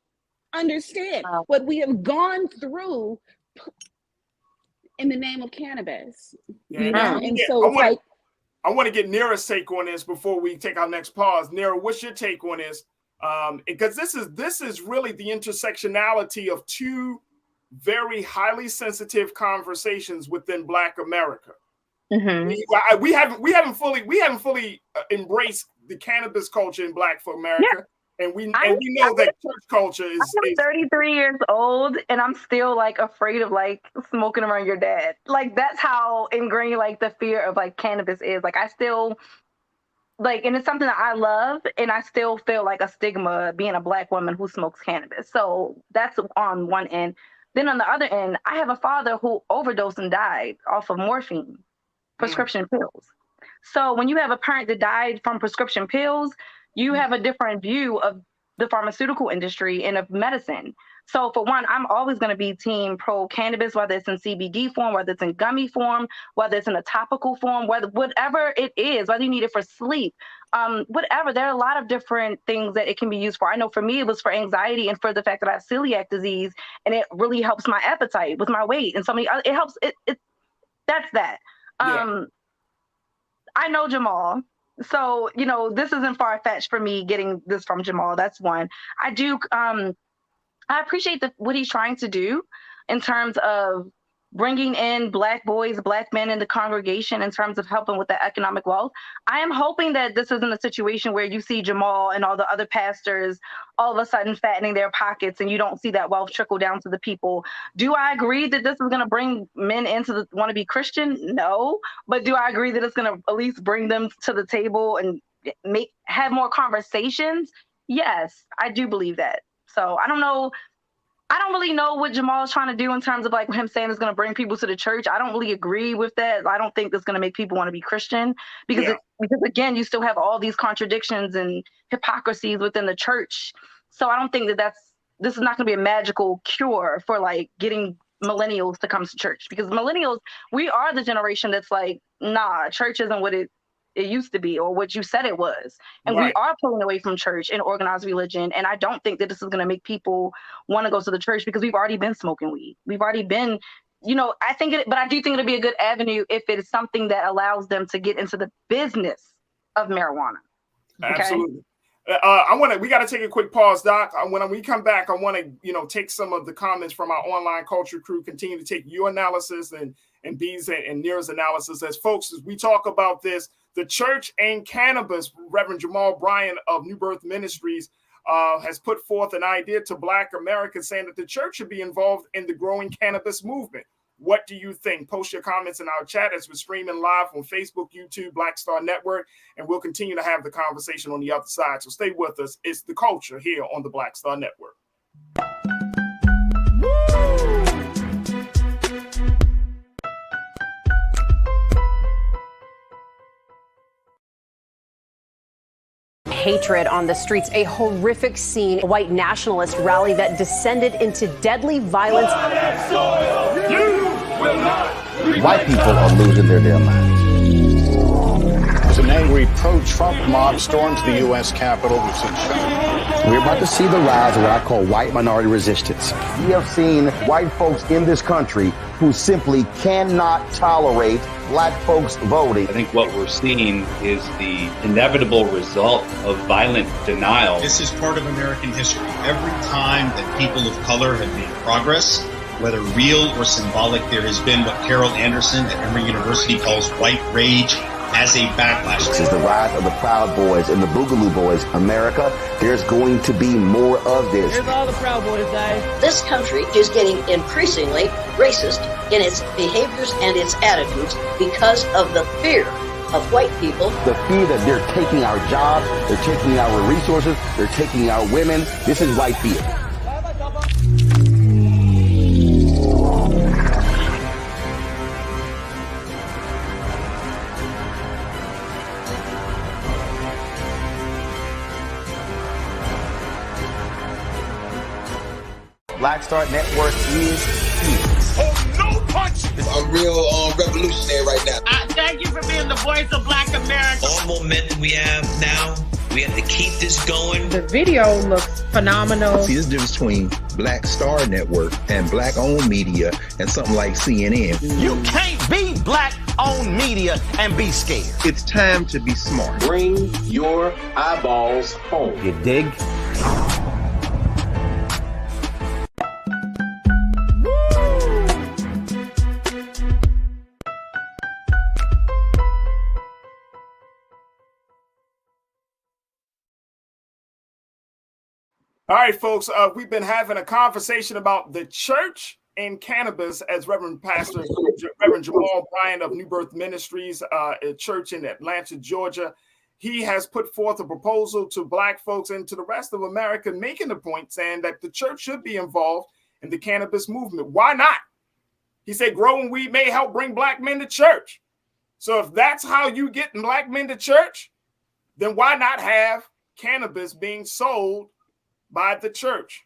Understand what we have gone through in the name of cannabis. You know? And so I want to get Nira's take on this before we take our next pause. Nira, what's your take on this? Because this is really the intersectionality of 2 very highly sensitive conversations within Black America. We haven't fully embraced the cannabis culture in Black America. Yeah. And we know that church culture is. I'm 33 years old, and I'm still like afraid of like smoking around your dad. Like that's how ingrained like the fear of like cannabis is. Like I still like, and it's something that I love, and I still feel like a stigma being a Black woman who smokes cannabis. So that's on one end. Then on the other end, I have a father who overdosed and died off of morphine, prescription pills. So when you have a parent that died from prescription pills, you have a different view of the pharmaceutical industry and of medicine. So for one, I'm always going to be team pro cannabis, whether it's in CBD form, whether it's in gummy form, whether it's in a topical form, whatever it is, whether you need it for sleep, whatever. There are a lot of different things that it can be used for. I know for me, it was for anxiety and for the fact that I have celiac disease, and it really helps my appetite with my weight. And so many, it helps. That's that. I know Jamal. So, you know, this isn't far-fetched for me getting this from Jamal. That's one. I do, I appreciate what he's trying to do in terms of bringing in Black boys, Black men in the congregation in terms of helping with the economic wealth. I am hoping that this isn't a situation where you see Jamal and all the other pastors all of a sudden fattening their pockets and you don't see that wealth trickle down to the people. Do I agree that this is going to bring men into want to be Christian? No. But do I agree that it's going to at least bring them to the table and have more conversations? Yes, I do believe that. So I don't know. I don't really know what Jamal is trying to do in terms of like him saying it's going to bring people to the church. I don't really agree with that. I don't think that's going to make people want to be Christian because again, you still have all these contradictions and hypocrisies within the church. So I don't think this is not going to be a magical cure for like getting millennials to come to church, because millennials, we are the generation that's like, nah, church isn't what it used to be or what you said it was. And we are pulling away from church and organized religion. And I don't think that this is going to make people want to go to the church because we've already been smoking weed. We've already been, you know, but I do think it'll be a good avenue if it is something that allows them to get into the business of marijuana. Okay? Absolutely. We got to take a quick pause, Doc. When we come back, I want to, take some of the comments from our online culture crew, continue to take your analysis and B's and Nira's analysis as we talk about this. The church and cannabis, Reverend Jamal Bryant of New Birth Ministries has put forth an idea to Black Americans saying that the church should be involved in the growing cannabis movement. What do you think? Post your comments in our chat as we're streaming live on Facebook, YouTube, Black Star Network, and we'll continue to have the conversation on the other side. So stay with us. It's The Culture here on the Black Star Network. Hatred on the streets, a horrific scene, a white nationalist rally that descended into deadly violence. White people are losing their damn minds. As an angry pro-Trump mob storms the U.S. Capitol, we've seen shots. We're about to see the rise of what I call white minority resistance. We have seen white folks in this country who simply cannot tolerate Black folks voting. I think what we're seeing is the inevitable result of violent denial. This is part of American history. Every time that people of color have made progress, whether real or symbolic, there has been what Cherelle Anderson at Emory University calls white rage as a backlash. This is the rise of the Proud Boys and the Boogaloo Boys. America, there's going to be more of this. Here's all the Proud Boys, guys. This country is getting increasingly racist in its behaviors and its attitudes because of the fear of white people. The fear that they're taking our jobs, they're taking our resources, they're taking our women. This is white fear. Black Star Network is here. Oh, no punch! I'm real revolutionary right now. Thank you for being the voice of Black America. All momentum we have now, we have to keep this going. The video looks phenomenal. See, there's a difference between Black Star Network and black-owned media and something like CNN. You can't be black-owned media and be scared. It's time to be smart. Bring your eyeballs home. You dig? All right, folks, we've been having a conversation about the church and cannabis as Reverend Jamal Bryant of New Birth Ministries, a church in Atlanta, Georgia. He has put forth a proposal to Black folks and to the rest of America, making the point saying that the church should be involved in the cannabis movement. Why not? He said growing weed may help bring Black men to church. So if that's how you get Black men to church, then why not have cannabis being sold by the church?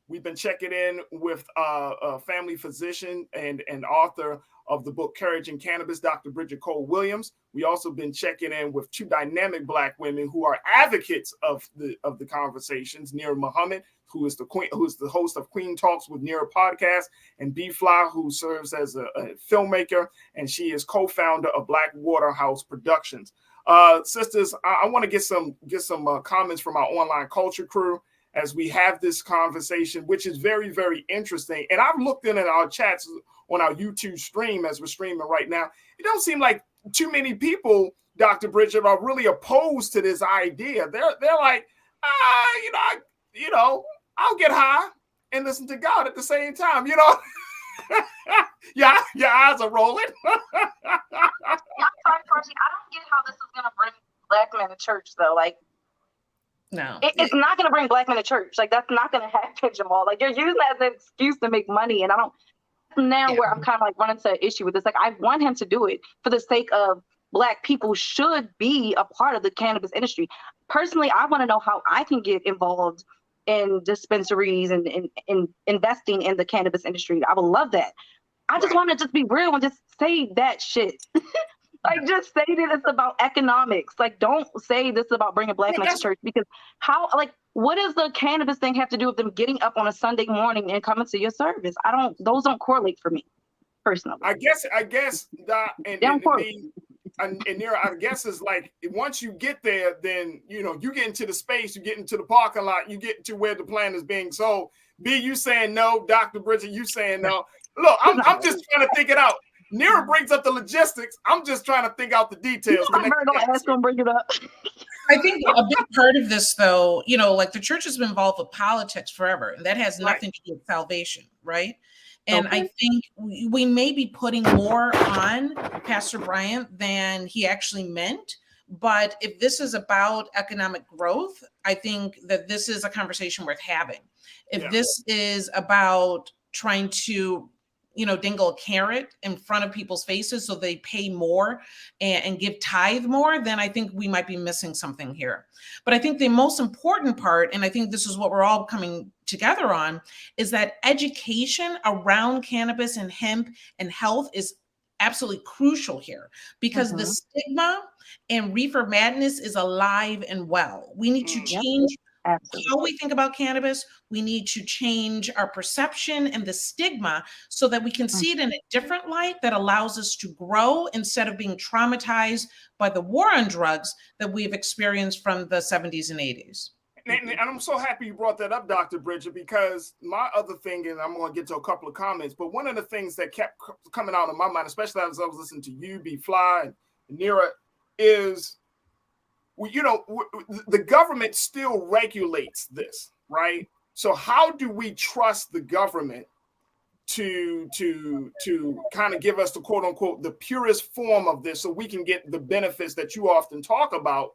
We've been checking in with a family physician and author of the book Courage in Cannabis, Dr. Bridget Cole Williams. We also been checking in with two dynamic Black women who are advocates of the conversations. Nira Muhammad, who is the host of Queen Talks with Nira podcast, and B Fly, who serves as a filmmaker, and she is co-founder of Black Waterhouse Productions. Sisters, I want to get some comments from our online culture crew as we have this conversation, which is very, very interesting. And I've looked in at our chats on our YouTube stream as we're streaming right now. It don't seem like too many people, Dr. Bridget, are really opposed to this idea. They're like, I'll get high and listen to God at the same time, Yeah, your eyes are rolling. I'm sorry, Farajii, I don't get how this is going to bring Black men to church, though. Like, no, it's not going to bring Black men to church. Like, that's not going to happen, Jamal. Like, you're using that as an excuse to make money, and I don't. Now where I'm kind of like running into an issue with this. Like, I want him to do it for the sake of Black people should be a part of the cannabis industry. Personally, I want to know how I can get involved in dispensaries and in investing in the cannabis industry. I would love that. I just want to just be real and just say that shit. Like, just say that it's about economics. Like, don't say this is about bringing Black men to church, because what does the cannabis thing have to do with them getting up on a Sunday morning and coming to your service? Those don't correlate for me personally. I guess that and Nira, I guess it's like once you get there, then you get into the space, you get into the parking lot, you get to where the plant is being sold. B, you saying no, Dr. Bridget, you saying no. Look, I'm just trying to think it out. Nira brings up the logistics. I'm just trying to think out the details. Bring it up. I think a big part of this, though, like the church has been involved with politics forever, and that has nothing to do with salvation, right? And I think we may be putting more on Pastor Bryant than he actually meant. But if this is about economic growth, I think that this is a conversation worth having. If this is about trying to dingle a carrot in front of people's faces so they pay more and give tithe more, then I think we might be missing something here. But I think the most important part, and I think this is what we're all coming together on, is that education around cannabis and hemp and health is absolutely crucial here, because the stigma and reefer madness is alive and well. We need to change how we think about cannabis. We need to change our perception and the stigma so that we can see it in a different light that allows us to grow instead of being traumatized by the war on drugs that we've experienced from the 70s and 80s. And I'm so happy you brought that up, Dr. Bridget, because my other thing, and I'm going to get to a couple of comments, but one of the things that kept coming out of my mind, especially as I was listening to you, B Fly, and Nira, is the government still regulates this, right? So how do we trust the government to kind of give us the quote unquote the purest form of this, so we can get the benefits that you often talk about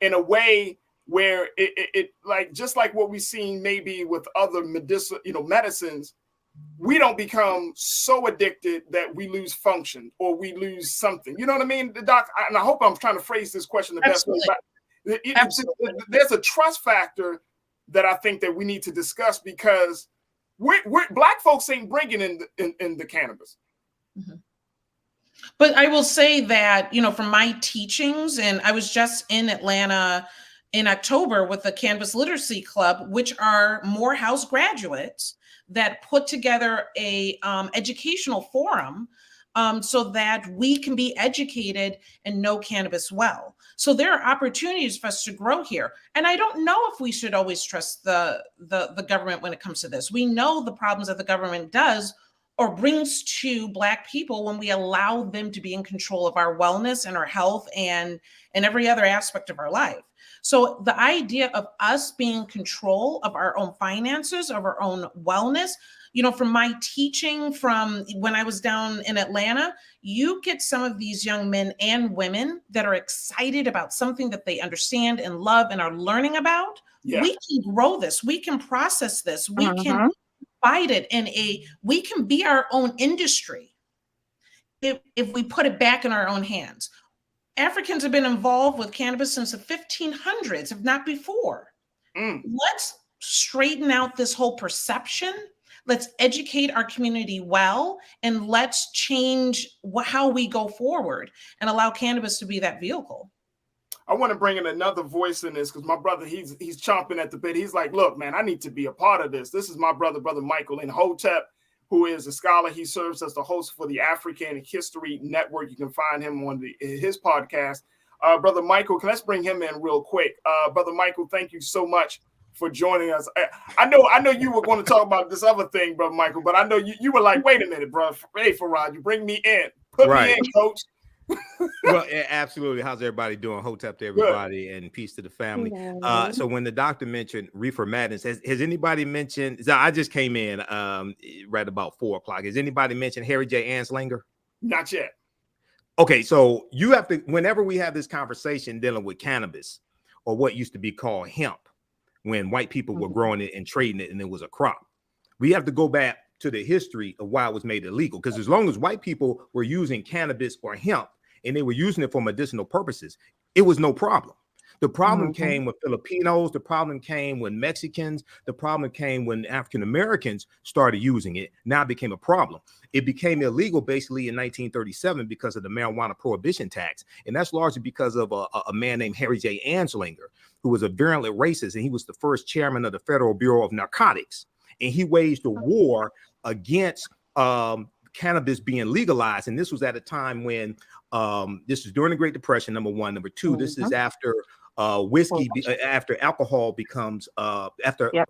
in a way where it like just like what we've seen maybe with other medicines, we don't become so addicted that we lose function or we lose something. You know what I mean, Doc? And I hope I'm trying to phrase this question the best way. There's a trust factor that I think that we need to discuss, because we're Black folks ain't bringing in the cannabis. Mm-hmm. But I will say that, from my teachings, and I was just in Atlanta in October with the Cannabis Literacy Club, which are Morehouse graduates that put together a educational forum so that we can be educated and know cannabis well. So there are opportunities for us to grow here. And I don't know if we should always trust the government when it comes to this. We know the problems that the government does or brings to Black people when we allow them to be in control of our wellness and our health and every other aspect of our life. So the idea of us being in control of our own finances, of our own wellness, from my teaching from when I was down in Atlanta, you get some of these young men and women that are excited about something that they understand and love and are learning about. Yeah. We can grow this. We can process this. We can fight it we can be our own industry if we put it back in our own hands. Africans have been involved with cannabis since the 1500s, if not before. Let's straighten out this whole perception. Let's educate our community well, and let's change how we go forward and allow cannabis to be that vehicle. I want to bring in another voice in this, because my brother, he's chomping at the bit. He's like, look, man, I need to be a part of this. This is my brother Michael in Hotep, who is a scholar. He serves as the host for the African History Network. You can find him on his podcast. Brother Michael, let's bring him in real quick. Brother Michael, thank you so much for joining us. I know you were going to talk about this other thing, Brother Michael, but I know you were like, wait a minute, bro. Hey, Farajii, bring me in. Put me in, coach. Well, absolutely. How's everybody doing? Hotep to everybody. Good. And peace to the family. So when the doctor mentioned reefer madness, has anybody mentioned, so I just came in right about 4:00. Has anybody mentioned Harry J. Anslinger? Not yet. Okay, so you have to, whenever we have this conversation dealing with cannabis, or what used to be called hemp, when white people were growing it and trading it and it was a crop, we have to go back to the history of why it was made illegal. Because as long as white people were using cannabis or hemp and they were using it for medicinal purposes, it was no problem. The problem came with Filipinos. The problem came when Mexicans. The problem came when African Americans started using it. Now it became a problem. It became illegal basically in 1937 because of the marijuana prohibition tax. And that's largely because of a man named Harry J. Anslinger, who was a virulent racist. And he was the first chairman of the Federal Bureau of Narcotics. And he waged a war against cannabis being legalized. And this was at a time when this is during the Great Depression, number one. Number two, this is after whiskey, after alcohol becomes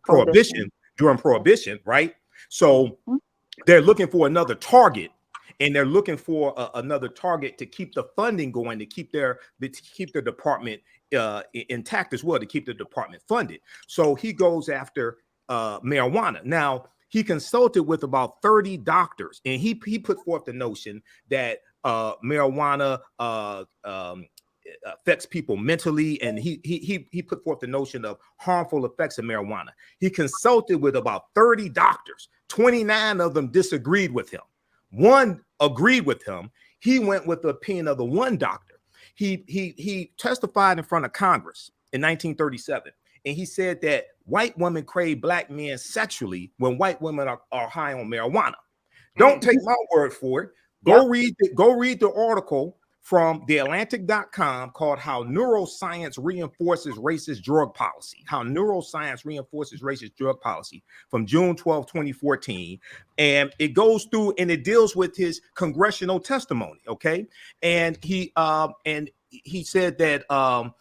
prohibition, during prohibition, right? So they're looking for another target, and they're looking for another target to keep the funding going, to keep their department intact as well, to keep the department funded. So he goes after marijuana. Now, he consulted with about 30 doctors, and he put forth the notion that marijuana affects people mentally, and he put forth the notion of harmful effects of marijuana. He consulted with about 30 doctors. 29 of them disagreed with him. One agreed with him. He went with the opinion of the one doctor. He testified in front of Congress in 1937. And he said that white women crave black men sexually when white women are high on marijuana. Don't take my word for it. Go read the article from theatlantic.com called How Neuroscience Reinforces Racist Drug Policy. How Neuroscience Reinforces Racist Drug Policy from June 12, 2014. And it goes through and it deals with his congressional testimony. Okay. And he said that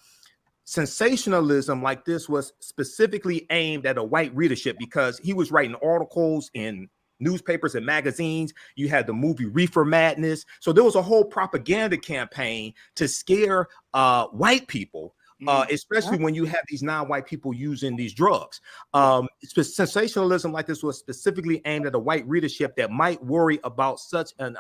sensationalism like this was specifically aimed at a white readership, because he was writing articles in newspapers and magazines. You had the movie Reefer Madness. So there was a whole propaganda campaign to scare white people especially when you have these non-white people using these drugs. Sensationalism like this was specifically aimed at a white readership that might worry about such an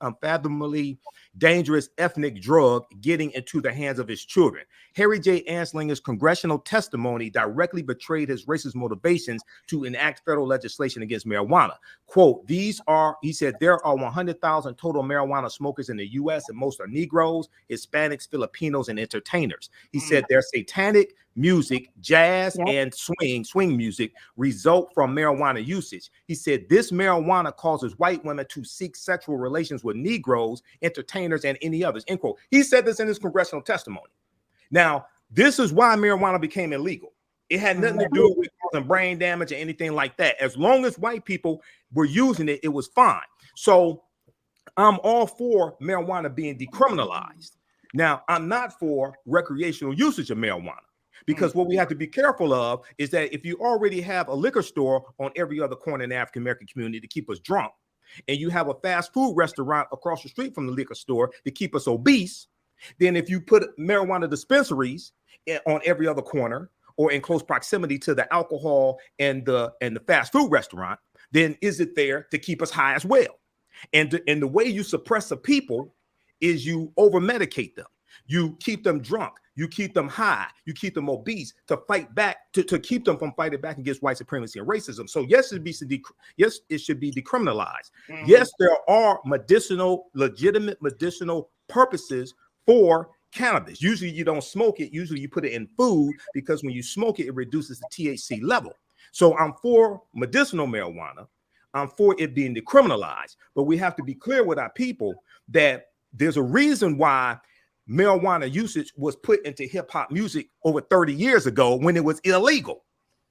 unfathomably dangerous ethnic drug getting into the hands of his children. Harry J. Anslinger's congressional testimony directly betrayed his racist motivations to enact federal legislation against marijuana. Quote, he said, there are 100,000 total marijuana smokers in the U.S. and most are Negroes, Hispanics, Filipinos, and entertainers. He said their satanic music, jazz, and swing music result from marijuana usage. He said this marijuana causes white women to seek sexual relations with Negroes, entertainers, and any others, end quote. He said this in his congressional testimony. Now, this is why marijuana became illegal. It had nothing to do with causing brain damage or anything like that. As long as white people were using it, it was fine. So I'm all for marijuana being decriminalized. Now, I'm not for recreational usage of marijuana. Because what we have to be careful of is that if you already have a liquor store on every other corner in the African American community to keep us drunk, and you have a fast food restaurant across the street from the liquor store to keep us obese, then if you put marijuana dispensaries on every other corner or in close proximity to the alcohol and the fast food restaurant, then is it there to keep us high as well? And the way you suppress the people is you over-medicate them. You keep them drunk. You keep them high. You keep them obese to fight back, to keep them from fighting back against white supremacy and racism. So yes, it should be decriminalized. Yes, there are legitimate medicinal purposes for cannabis. Usually you don't smoke it. Usually you put it in food because when you smoke it, it reduces the THC level. So I'm for medicinal marijuana. I'm for it being decriminalized. But we have to be clear with our people that there's a reason why marijuana usage was put into hip hop music over 30 years ago when it was illegal.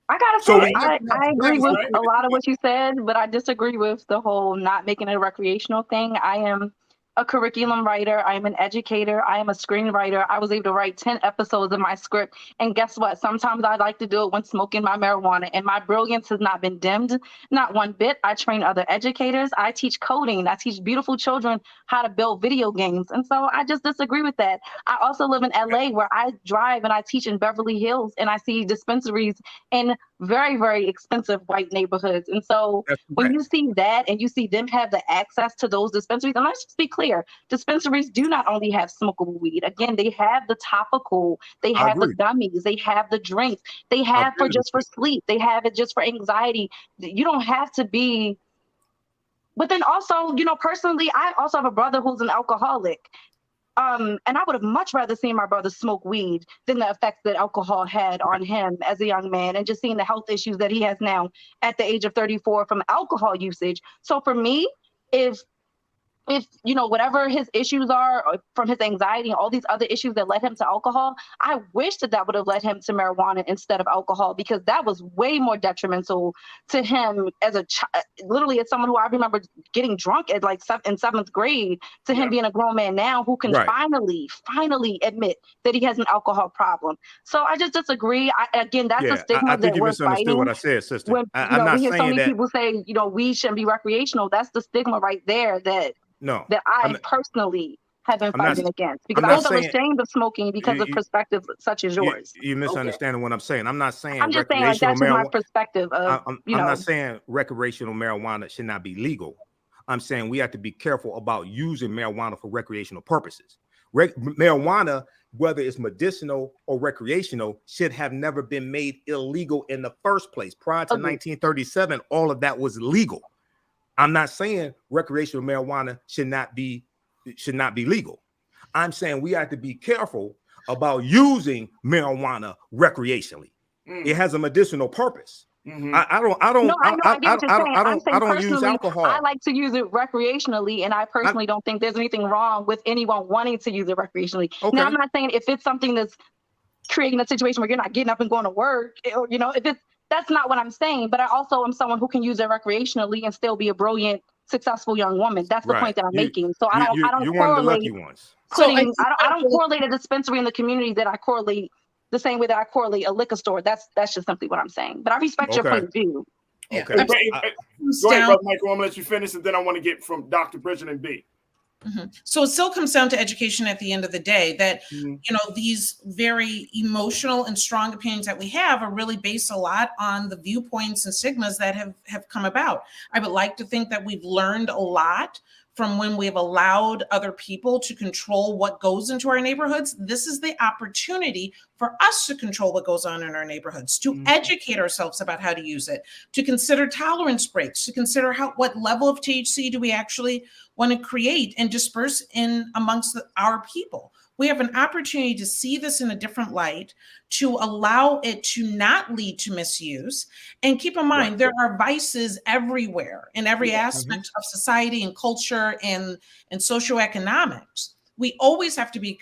I gotta say, I agree with a lot of what you said, but I disagree with the whole not making it a recreational thing. I am a curriculum writer. I am an educator. I am a screenwriter. I was able to write 10 episodes of my script. And guess what? Sometimes I like to do it when smoking my marijuana. And my brilliance has not been dimmed, not one bit. I train other educators. I teach coding. I teach beautiful children how to build video games. And so I just disagree with that. I also live in LA where I drive and I teach in Beverly Hills and I see dispensaries in very, very expensive white neighborhoods. And so when you see that and you see them have the access to those dispensaries, and let's just be clear, dispensaries do not only have smokable weed. Again, they have the topical, they have the gummies, they have the drinks, they have for just for sleep, they have it just for anxiety. You don't have to be, but then also, you know, personally, I also have a brother who's an alcoholic. And I would have much rather seen my brother smoke weed than the effects that alcohol had on him as a young man, and just seeing the health issues that he has now at the age of 34 from alcohol usage. So for me, if you know, whatever his issues are from his anxiety and all these other issues that led him to alcohol, I wish that would have led him to marijuana instead of alcohol, because that was way more detrimental to him as a child. Literally, as someone who I remember getting drunk at like in 7th grade, to him being a grown man now who can finally admit that he has an alcohol problem. So I just disagree. Again, that's a stigma I think that you we're misunderstood fighting. what I said, sister. When I'm not we hear so saying many that people say, you know, weed shouldn't be recreational. That's the stigma right there that I personally have been fighting against, because I'm so ashamed of smoking because of perspectives such as yours. You're misunderstanding what I'm saying. I'm not saying I'm just saying, like, that's just my perspective of, I'm not saying recreational marijuana should not be legal. I'm saying we have to be careful about using marijuana for recreational purposes. Marijuana, whether it's medicinal or recreational, should have never been made illegal in the first place. Prior to 1937, all of that was legal. I'm not saying recreational marijuana should not be legal. I'm saying we have to be careful about using marijuana recreationally. It has a medicinal purpose. I don't use alcohol. I like to use it recreationally, and I personally don't think there's anything wrong with anyone wanting to use it recreationally. Okay. Now, I'm not saying if it's something that's creating a situation where you're not getting up and going to work, or, you know, if it's, that's not what I'm saying. But I also am someone who can use it recreationally and still be a brilliant, successful young woman. That's the point that I'm making. So I don't you're one of the lucky ones. I don't correlate a dispensary in the community that I correlate the same way that I correlate a liquor store. That's just simply what I'm saying. But I respect your point of view. Okay. Go ahead, Brother Michael. I'm gonna let you finish, and then I want to get from Dr. Bridget and B. So it still comes down to education at the end of the day, that, you know, these very emotional and strong opinions that we have are really based a lot on the viewpoints and stigmas that have come about. I would like to think that we've learned a lot from when we've allowed other people to control what goes into our neighborhoods. This is the opportunity for us to control what goes on in our neighborhoods, to educate ourselves about how to use it, to consider tolerance breaks, to consider what level of THC do we actually want to create and disperse in amongst our people. We have an opportunity to see this in a different light, to allow it to not lead to misuse. And keep in mind, there are vices everywhere in every aspect of society and culture and socioeconomics. We always have to be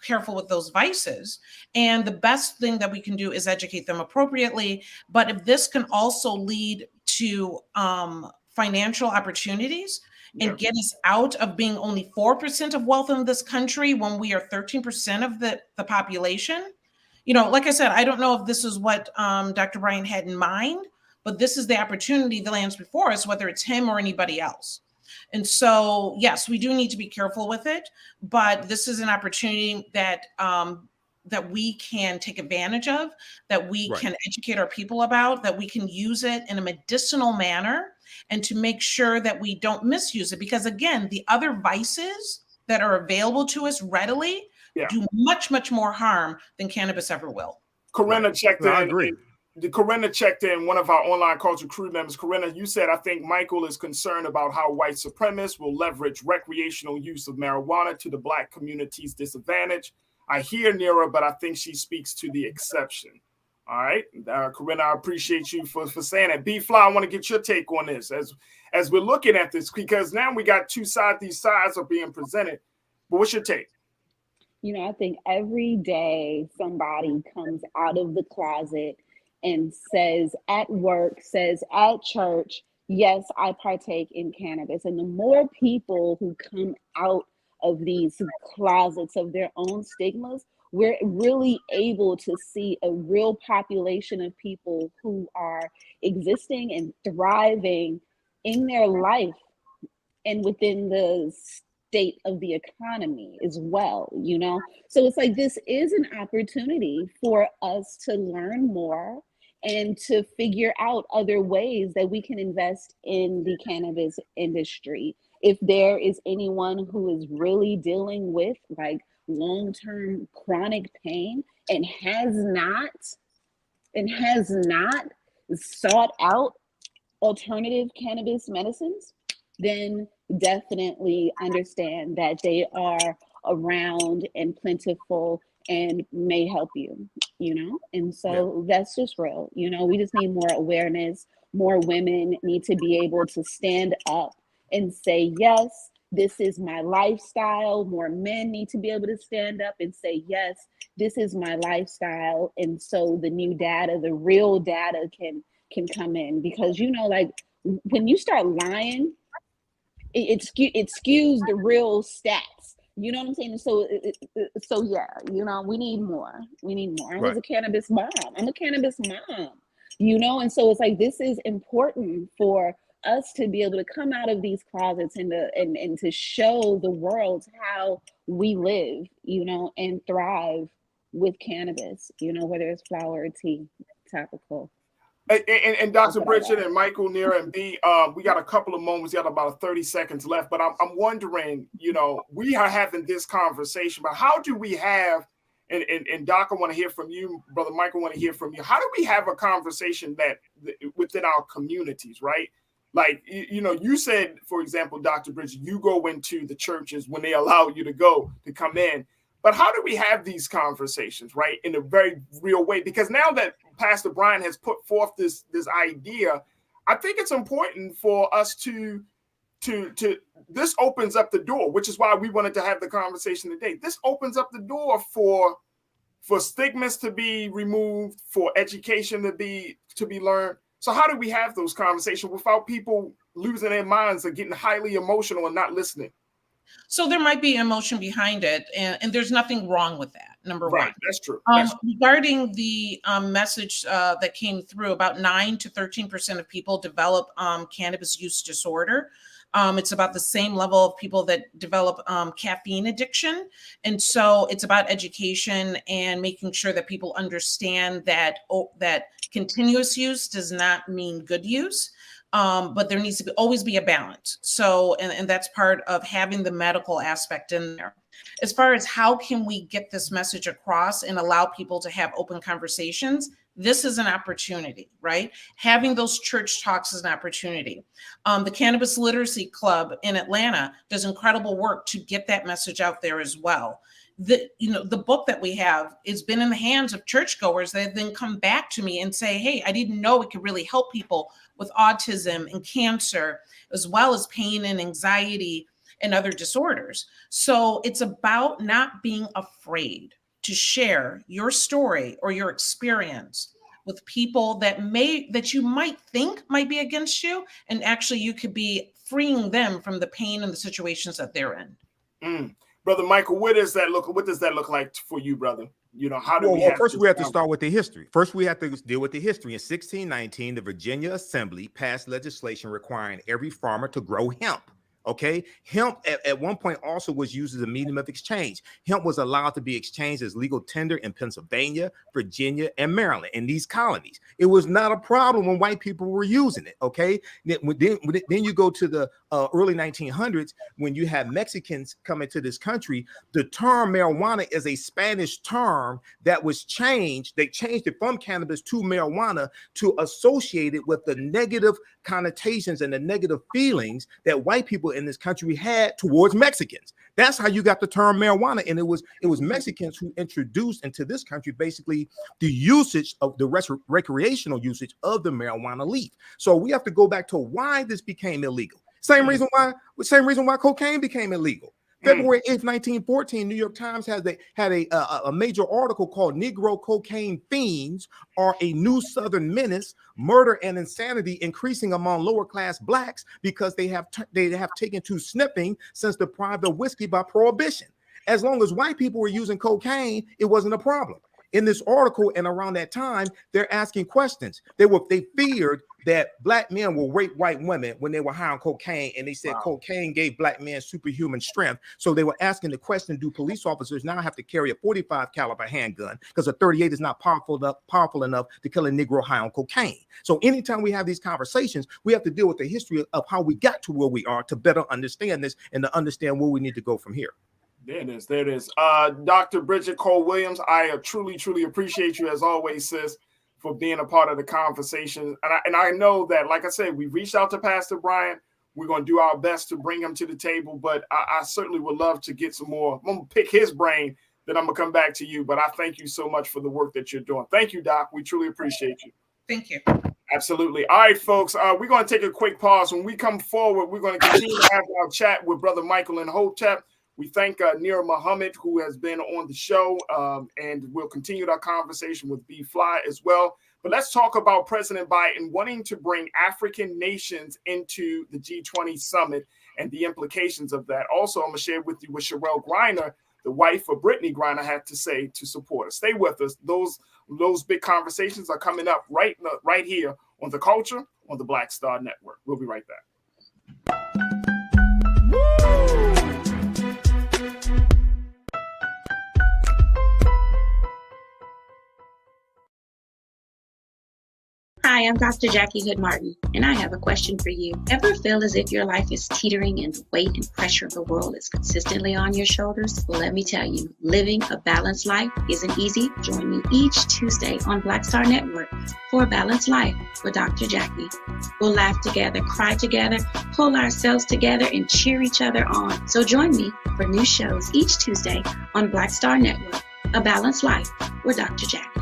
careful with those vices. And the best thing that we can do is educate them appropriately. But if this can also lead to financial opportunities, and get us out of being only 4% of wealth in this country when we are 13% of the population. You know, like I said, I don't know if this is what Dr. Bryant had in mind, but this is the opportunity that lands before us, whether it's him or anybody else. And so, yes, we do need to be careful with it, but this is an opportunity that that we can take advantage of, that we can educate our people about, that we can use it in a medicinal manner, and to make sure that we don't misuse it. Because again, the other vices that are available to us readily do much, much more harm than cannabis ever will. Corinna checked in. I agree. Corinna checked in, one of our online culture crew members. Corinna, you said, I think Michael is concerned about how white supremacists will leverage recreational use of marijuana to the Black community's disadvantage. I hear Nira, but I think she speaks to the exception. All right, Corinna, I appreciate you for saying that. B-Fly, I want to get your take on this as we're looking at this, because now we got two sides. These sides are being presented. But what's your take? You know, I think every day somebody comes out of the closet and says at work, says at church, yes, I partake in cannabis. And the more people who come out of these closets of their own stigmas, we're really able to see a real population of people who are existing and thriving in their life and within the state of the economy as well, you know? So it's like, this is an opportunity for us to learn more and to figure out other ways that we can invest in the cannabis industry. If there is anyone who is really dealing with like long-term chronic pain and has not sought out alternative cannabis medicines, then definitely understand that they are around and plentiful and may help you, you know? And so that's just real. You know, we just need more awareness. More women need to be able to stand up and say, yes, this is my lifestyle. More men need to be able to stand up and say, yes, this is my lifestyle. And so the new data, the real data can come in, because, you know, like when you start lying, it skews the real stats. You know what I'm saying? So yeah, you know, we need more. I was a cannabis mom. I'm a cannabis mom, you know? And so it's like, this is important for us to be able to come out of these closets and to show the world how we live, you know, and thrive with cannabis, you know, whether it's flower or tea, topical. And Dr. Bridget and Michael, Nira, and B, we got a couple of moments. We got about 30 seconds left, but I'm wondering, you know, we are having this conversation, but how do we have, and Doc, I want to hear from you, Brother Michael, I want to hear from you. How do we have a conversation that within our communities, right? Like, you know, you said, for example, Dr. Bridget, you go into the churches when they allow you to come in. But how do we have these conversations, right, in a very real way? Because now that Pastor Bryant has put forth this idea, I think it's important for us to this opens up the door, which is why we wanted to have the conversation today. This opens up the door for stigmas to be removed, for education to be learned. So how do we have those conversations without people losing their minds and getting highly emotional and not listening? So there might be emotion behind it, and there's nothing wrong with that, number one. That's true. Regarding the message that came through, about 9 to 13% of people develop cannabis use disorder. It's about the same level of people that develop caffeine addiction. And so it's about education and making sure that people understand that that continuous use does not mean good use. But there needs to always be a balance. So, and that's part of having the medical aspect in there. As far as how can we get this message across and allow people to have open conversations, this is an opportunity, right? Having those church talks is an opportunity. The Cannabis Literacy Club in Atlanta does incredible work to get that message out there as well. The book that we have has been in the hands of churchgoers that then come back to me and say, hey, I didn't know it could really help people with autism and cancer, as well as pain and anxiety and other disorders. So it's about not being afraid to share your story or your experience with people that you might think might be against you, and actually you could be freeing them from the pain and the situations that they're in. Brother Michael, what does that look like for you, brother? You know, how do we have first we have to start with the history. First, we have to deal with the history. In 1619, the Virginia Assembly passed legislation requiring every farmer to grow hemp. Okay, hemp at one point also was used as a medium of exchange. Hemp was allowed to be exchanged as legal tender in Pennsylvania, Virginia, and Maryland, in these colonies. It was not a problem when white people were using it. Okay, then you go to the early 1900s when you have Mexicans coming to this country. The term marijuana is a Spanish term that was changed. They changed it from cannabis to marijuana to associate it with the negative connotations and the negative feelings that white people in this country had towards Mexicans. That's how you got the term marijuana. And it was Mexicans who introduced into this country basically the usage of the recreational usage of the marijuana leaf. So we have to go back to why this became illegal. Same reason why cocaine became illegal. February 8th, 1914, New York Times had a major article called Negro Cocaine Fiends Are a New Southern Menace, Murder and Insanity Increasing Among Lower Class Blacks because they have taken to sniffing since deprived of whiskey by prohibition. As long as white people were using cocaine, it wasn't a problem. In this article and around that time, they're asking questions. They feared that black men will rape white women when they were high on cocaine, and they said cocaine gave black men superhuman strength. So they were asking the question: do police officers now have to carry a 45 caliber handgun because a 38 is not powerful enough to kill a Negro high on cocaine? So anytime we have these conversations, we have to deal with the history of how we got to where we are to better understand this and to understand where we need to go from here. There it is. Dr. Bridget Cole-Williams, I truly, truly appreciate you as always, sis, for being a part of the conversation. And I know that, like I said, we reached out to Pastor Bryant. We're going to do our best to bring him to the table, but I certainly would love to get some more. I'm going to pick his brain, then I'm going to come back to you. But I thank you so much for the work that you're doing. Thank you, Doc. We truly appreciate you. Thank you. Absolutely. All right, folks, we're going to take a quick pause. When we come forward, we're going to continue to have our chat with Brother Michael and Hotep. We thank Nir Muhammad, who has been on the show, and we'll continue our conversation with B Fly as well. But let's talk about President Biden wanting to bring African nations into the G20 summit and the implications of that. Also, I'm going to share with you what Cherelle Griner, the wife of Brittany Griner, had to say to support us. Stay with us. Those big conversations are coming up right here on The Culture on the Black Star Network. We'll be right back. Hi, I'm Dr. Jackie Hood Martin, and I have a question for you. Ever feel as if your life is teetering and the weight and pressure of the world is consistently on your shoulders? Well, let me tell you, living a balanced life isn't easy. Join me each Tuesday on Black Star Network for A Balanced Life with Dr. Jackie. We'll laugh together, cry together, pull ourselves together, and cheer each other on. So join me for new shows each Tuesday on Black Star Network, A Balanced Life with Dr. Jackie.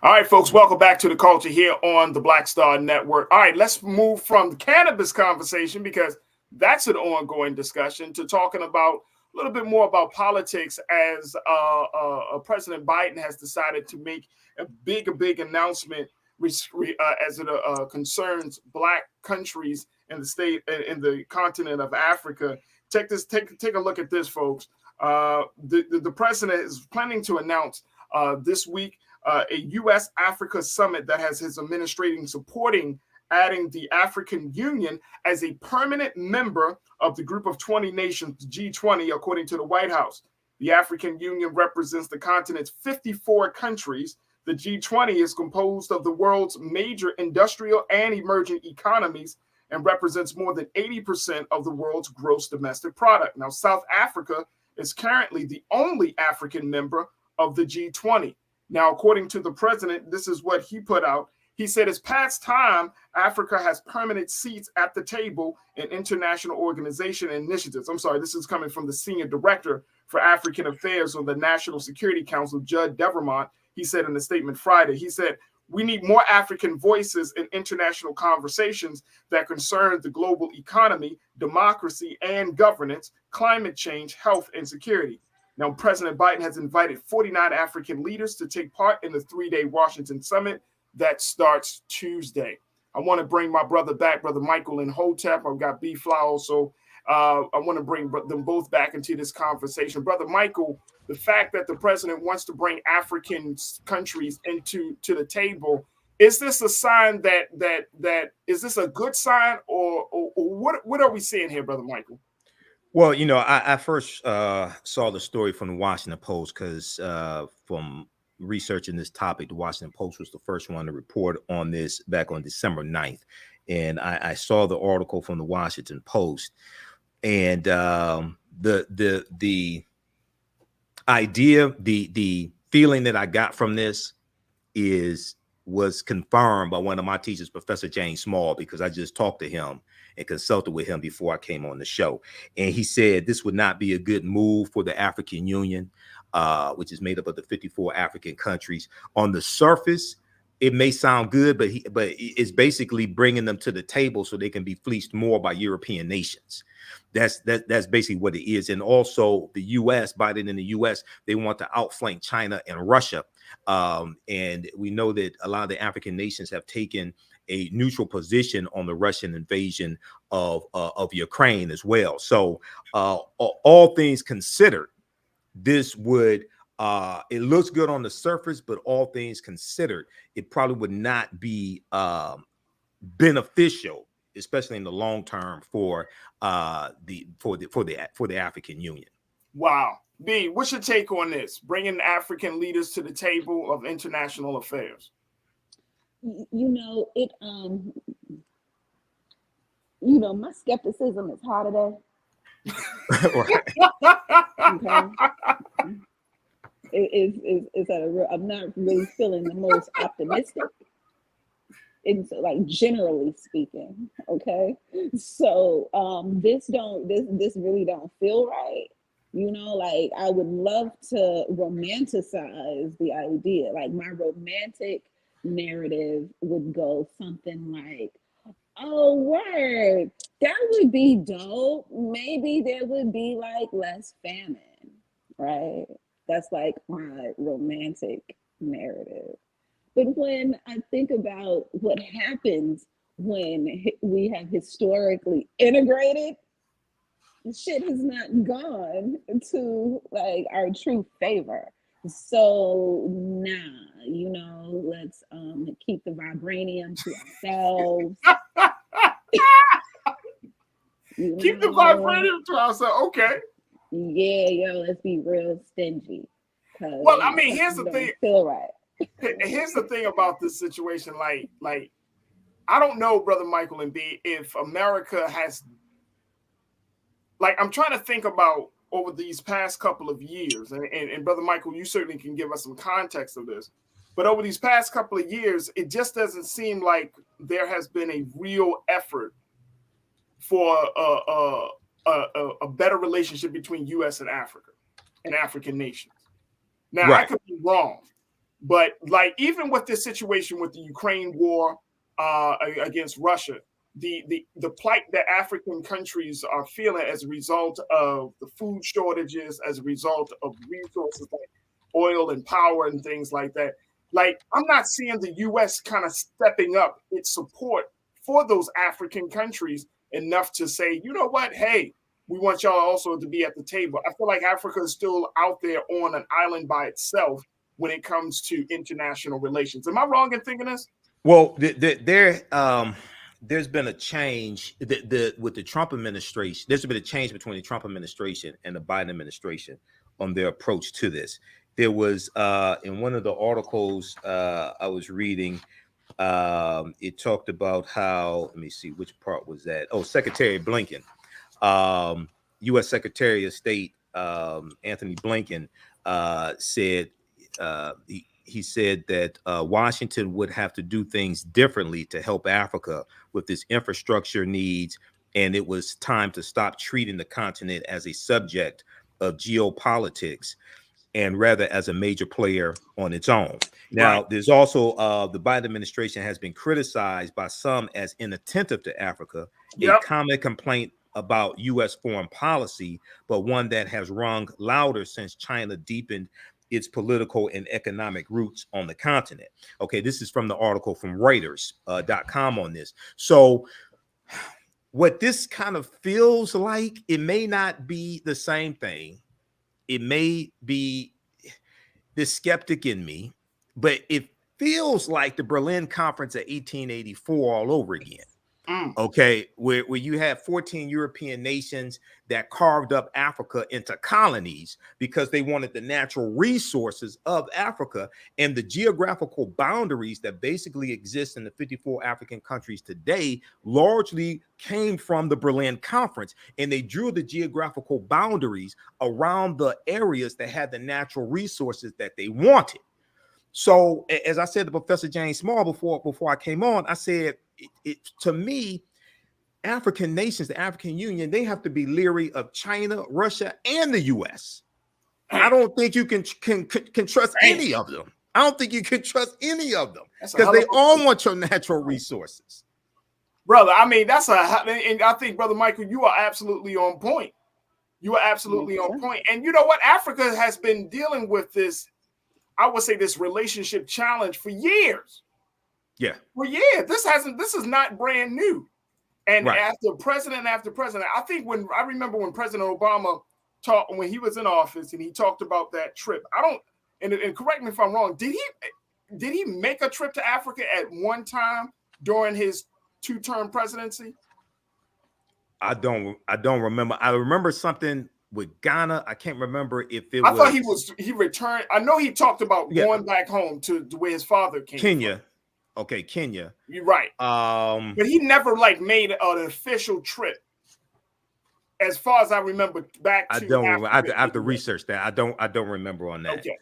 All right, folks, welcome back to The Culture here on the Black Star Network. All right, let's move from the cannabis conversation, because that's an ongoing discussion, to talking about a little bit more about politics as President Biden has decided to make a big announcement as it concerns Black countries in the continent of Africa. Take a look at this, folks. The president is planning to announce this week a U.S. Africa summit that has his administration supporting adding the African Union as a permanent member of the group of 20 nations, G20, according to the White House. The African Union represents the continent's 54 countries. The G20 is composed of the world's major industrial and emerging economies and represents more than 80% of the world's gross domestic product. Now, South Africa is currently the only African member of the G20. Now, according to the president, this is what he put out. He said, it's past time Africa has permanent seats at the table in international organization initiatives. I'm sorry, this is coming from the senior director for African affairs on the National Security Council, Judd Devermont. He said in a statement Friday, he said, we need more African voices in international conversations that concern the global economy, democracy and governance, climate change, health, and security. Now, President Biden has invited 49 African leaders to take part in the 3-day Washington summit that starts Tuesday. I want to bring my brother back, Brother Michael and Hotep. I've got B-Flower, so I want to bring them both back into this conversation. Brother Michael, the fact that the president wants to bring African countries to the table, is this a sign that is this a good sign, or what are we seeing here, Brother Michael? Well, you know, I first saw the story from the Washington Post because from researching this topic, the Washington Post was the first one to report on this back on December 9th. And I saw the article from the Washington Post, and the idea, the feeling that I got from this was confirmed by one of my teachers, Professor James Small, because I just talked to him and consulted with him before I came on the show. And he said this would not be a good move for the African Union, which is made up of the 54 African countries. On the surface, it may sound good, but it's basically bringing them to the table so they can be fleeced more by European nations. That's basically what it is. And also the U.S., Biden in the U.S., they want to outflank China and Russia. And we know that a lot of the African nations have taken a neutral position on the Russian invasion of Ukraine as well. So all things considered, this would it looks good on the surface, but all things considered, it probably would not be beneficial, especially in the long term for the African Union. Wow. B, what's your take on this? Bringing African leaders to the table of international affairs. You know, my skepticism is high today. Okay. I'm not really feeling the most optimistic. It's like generally speaking, okay. So this really don't feel right. You know, like I would love to romanticize the idea. Like my romantic narrative would go something like, oh, word, that would be dope. Maybe there would be like less famine, right? That's like my romantic narrative. But when I think about what happens when we have historically integrated, shit has not gone to like our true favor. So let's keep the vibranium to ourselves. Keep the vibranium to ourselves. Okay. Yeah, let's be real stingy. Well, I mean, here's the thing. Feel right. Here's the thing about this situation. Like, I don't know, Brother Michael and B, if America has. Like, I'm trying to think about over these past couple of years, and Brother Michael, you certainly can give us some context of this. But over these past couple of years, it just doesn't seem like there has been a real effort for a better relationship between U.S. and Africa and African nations. Now, right. I could be wrong, but like even with this situation with the Ukraine war against Russia, the plight that African countries are feeling as a result of the food shortages, as a result of resources like oil and power and things like that, Like, I'm not seeing the U.S. kind of stepping up its support for those African countries enough to say, you know what, hey, we want y'all also to be at the table. I feel like Africa is still out there on an island by itself when it comes to international relations. Am I wrong in thinking this? Well, there's been a change with the Trump administration. There's been a change between the Trump administration and the Biden administration on their approach to this. There was in one of the articles I was reading, it talked about how, let me see, which part was that? Oh, Secretary Blinken, U.S. Secretary of State Anthony Blinken said he said that Washington would have to do things differently to help Africa with its infrastructure needs, and it was time to stop treating the continent as a subject of geopolitics and rather as a major player on its own. Now, there's also the Biden administration has been criticized by some as inattentive to Africa, a common complaint about U.S. foreign policy, but one that has rung louder since China deepened its political and economic roots on the continent. Okay, this is from the article from Reuters.com on this. So what this kind of feels like, it may not be the same thing. It may be the skeptic in me, but it feels like the Berlin Conference of 1884 all over again. Okay, where you had 14 European nations that carved up Africa into colonies because they wanted the natural resources of Africa, and the geographical boundaries that basically exist in the 54 African countries today largely came from the Berlin Conference, and they drew the geographical boundaries around the areas that had the natural resources that they wanted. So, as I said to Professor James Small before I came on, I said, to me, African nations, the African Union, they have to be leery of China, Russia, and the U.S. I don't think you can trust any of them. I don't think you can trust any of them because they all want your natural resources. Brother, I mean, and I think, Brother Michael, you are absolutely on point. You are absolutely on point. And you know what? Africa has been dealing with this, I would say, this relationship challenge for years. Yeah. Well, yeah, this is not brand new. And after president, I think I remember when President Obama talked, when he was in office and he talked about that trip. And correct me if I'm wrong, did he make a trip to Africa at one time during his 2-term presidency? I don't remember. I remember something with Ghana. I can't remember if it I thought he returned. I know he talked about going back home to where his father came Kenya. from. Okay, Kenya. You're right. But he never made an official trip, as far as I remember. Back to I have to research that. I don't remember on that. Okay.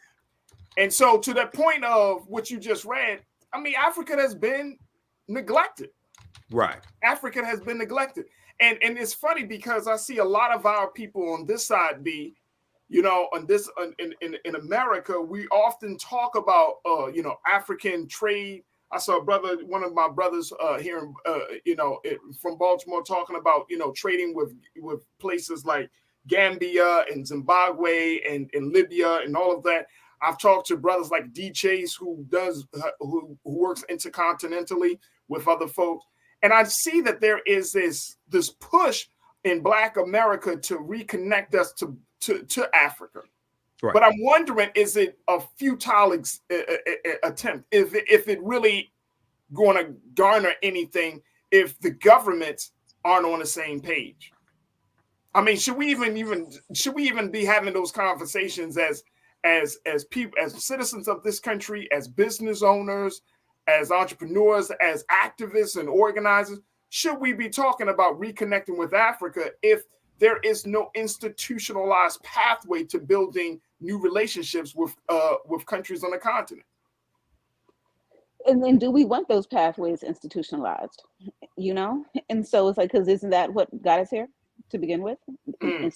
And so, to the point of what you just read, I mean, Africa has been neglected. Right. Africa has been neglected, and it's funny because I see a lot of our people on this side on this in America, we often talk about African trade. I saw one of my brothers here, from Baltimore, talking about trading with places like Gambia and Zimbabwe and Libya and all of that. I've talked to brothers like D. Chase, who works intercontinentally with other folks, and I see that there is this push in Black America to reconnect us to Africa. Right. But I'm wondering, is it a futile attempt? If it really going to garner anything if the governments aren't on the same page? I mean, should we even be having those conversations as people, as citizens of this country, as business owners, as entrepreneurs, as activists and organizers? Should we be talking about reconnecting with Africa if there is no institutionalized pathway to building new relationships with countries on the continent? And then, do we want those pathways institutionalized? And so it's like, because isn't that what got us here to begin with? And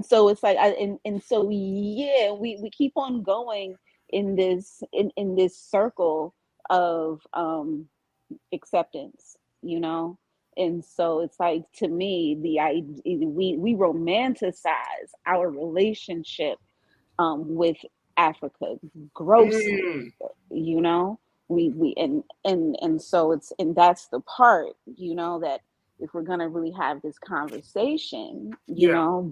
so it's like, we keep on going in this circle of acceptance, And so it's like, to me, we romanticize our relationship with Africa grossly. You know, we and so that's the part, you know, that if we're gonna really have this conversation, you know,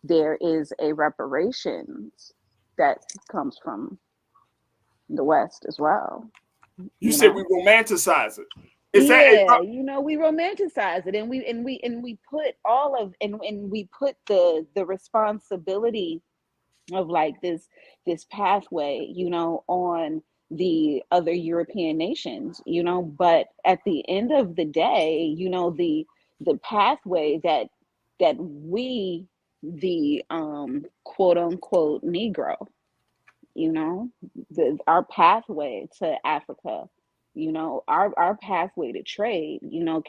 there is a reparations that comes from the West as well. You said we romanticize it. You know, we romanticize it, and we put all of and we put the responsibility of like this pathway, you know, on the other European nations, you know, but at the end of the day, you know, the pathway that we, the quote unquote Negro, you know, our pathway to Africa, you know, our pathway to trade, you know,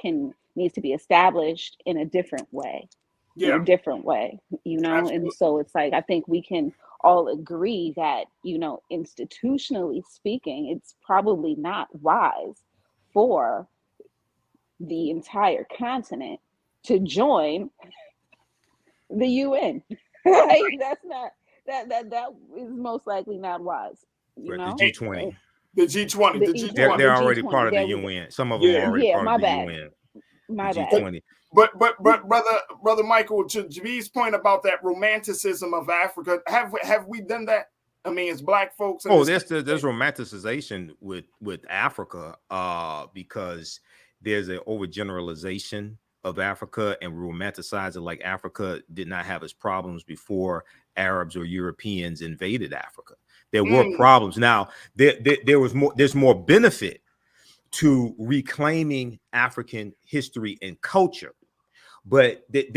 needs to be established in a different way. In a different way, you know. Absolutely. And so it's like, I think we can all agree that, you know, institutionally speaking, it's probably not wise for the entire continent to join the UN. Right? That's not that is most likely not wise. You know, the G20. The G20. They're already part of the UN. Some of them are already part of the UN. My bad. G20. But brother Michael, to Javi's point about that romanticism of Africa, have we done that? I mean, as Black folks. There's romanticization with Africa, because there's an overgeneralization of Africa, and we romanticize it like Africa did not have its problems before Arabs or Europeans invaded Africa. There were problems. Now there's more benefit to reclaiming African history and culture, but there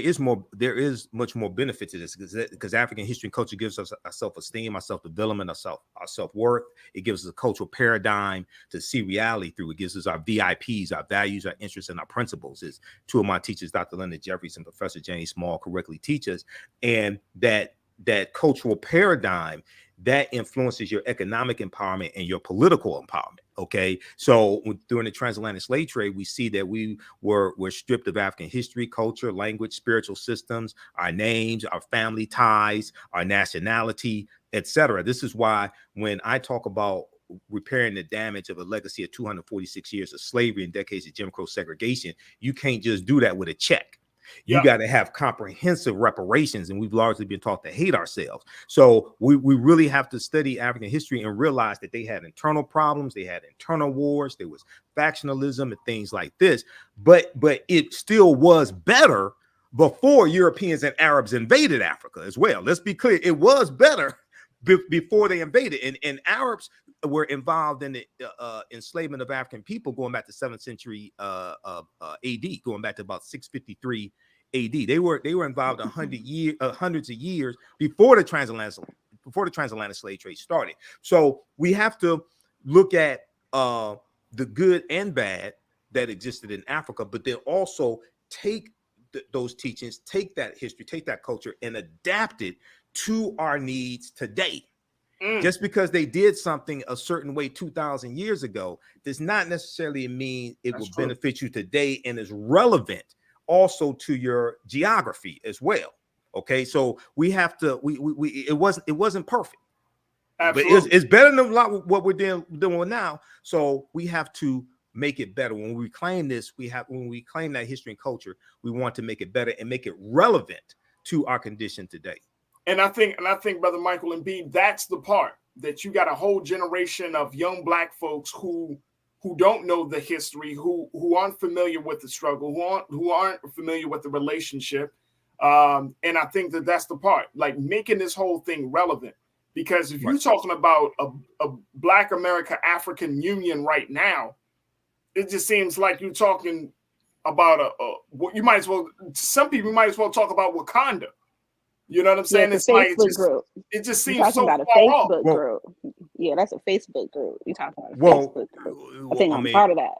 is much more benefit to this, because African history and culture gives us a self-esteem, our self-development, our self-worth. It gives us a cultural paradigm to see reality through. It gives us our VIPs, our values, our interests, and our principles, as two of my teachers, Dr. Leonard Jeffries and Professor Janie Small, correctly teach us. And that cultural paradigm that influences your economic empowerment and your political empowerment. Okay, so during the transatlantic slave trade, we see that we were stripped of African history, culture, language, spiritual systems, our names, our family ties, our nationality, etc. This is why when I talk about repairing the damage of a legacy of 246 years of slavery and decades of Jim Crow segregation, you can't just do that with a check. You got to have comprehensive reparations, and we've largely been taught to hate ourselves. So we really have to study African history and realize that they had internal problems, they had internal wars, there was factionalism and things like this. But it still was better before Europeans and Arabs invaded Africa as well. Let's be clear, it was better before they invaded, and Arabs were involved in the enslavement of African people going back to 7th century AD, going back to about 653 AD. They were involved hundreds of years before the transatlantic slave trade started. So we have to look at the good and bad that existed in Africa, but then also take those teachings, take that history, take that culture, and adapt it to our needs today. Just because they did something a certain way 2,000 years ago does not necessarily mean it will benefit you today and is relevant also to your geography as well. Okay, so we have to. It wasn't perfect, Absolutely. But it's better than a lot of what we're doing now. So we have to make it better. When we claim this, when we claim that history and culture, we want to make it better and make it relevant to our condition today. And I think, Brother Michael and B, that's the part that you got a whole generation of young Black folks who don't know the history, who aren't familiar with the struggle, who aren't familiar with the relationship. And I think that's the part, like making this whole thing relevant. Because if you're talking about a Black America-African union right now, it just seems like you're talking about you might as well, some people might as well talk about Wakanda. You know what I'm saying? It's like it just seems so about a far Facebook off. group. Yeah, that's a Facebook group. You're talking about a Facebook group. I think I'm part of that.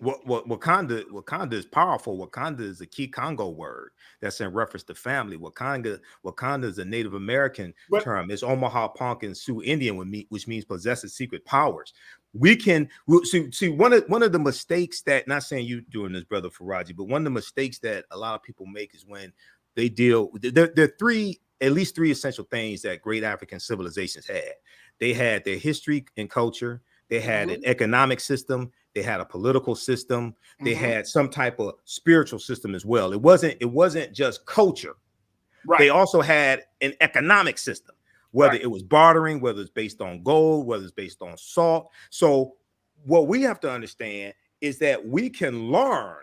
Wakanda is powerful. Wakanda is a key Congo word that's in reference to family. Wakanda is a Native American term. It's Omaha, Ponca, and Sioux Indian, which means possesses secret powers. We can see one of the mistakes that, not saying you doing this, Brother Farajii, but one of the mistakes that a lot of people make is when they deal. There are three at least three essential things that great African civilizations had. They had their history and culture. They had an economic system. They had a political system. They had some type of spiritual system as well. It wasn't just culture. Right. They also had an economic system, whether it was bartering, whether it's based on gold, whether it's based on salt. So what we have to understand is that we can learn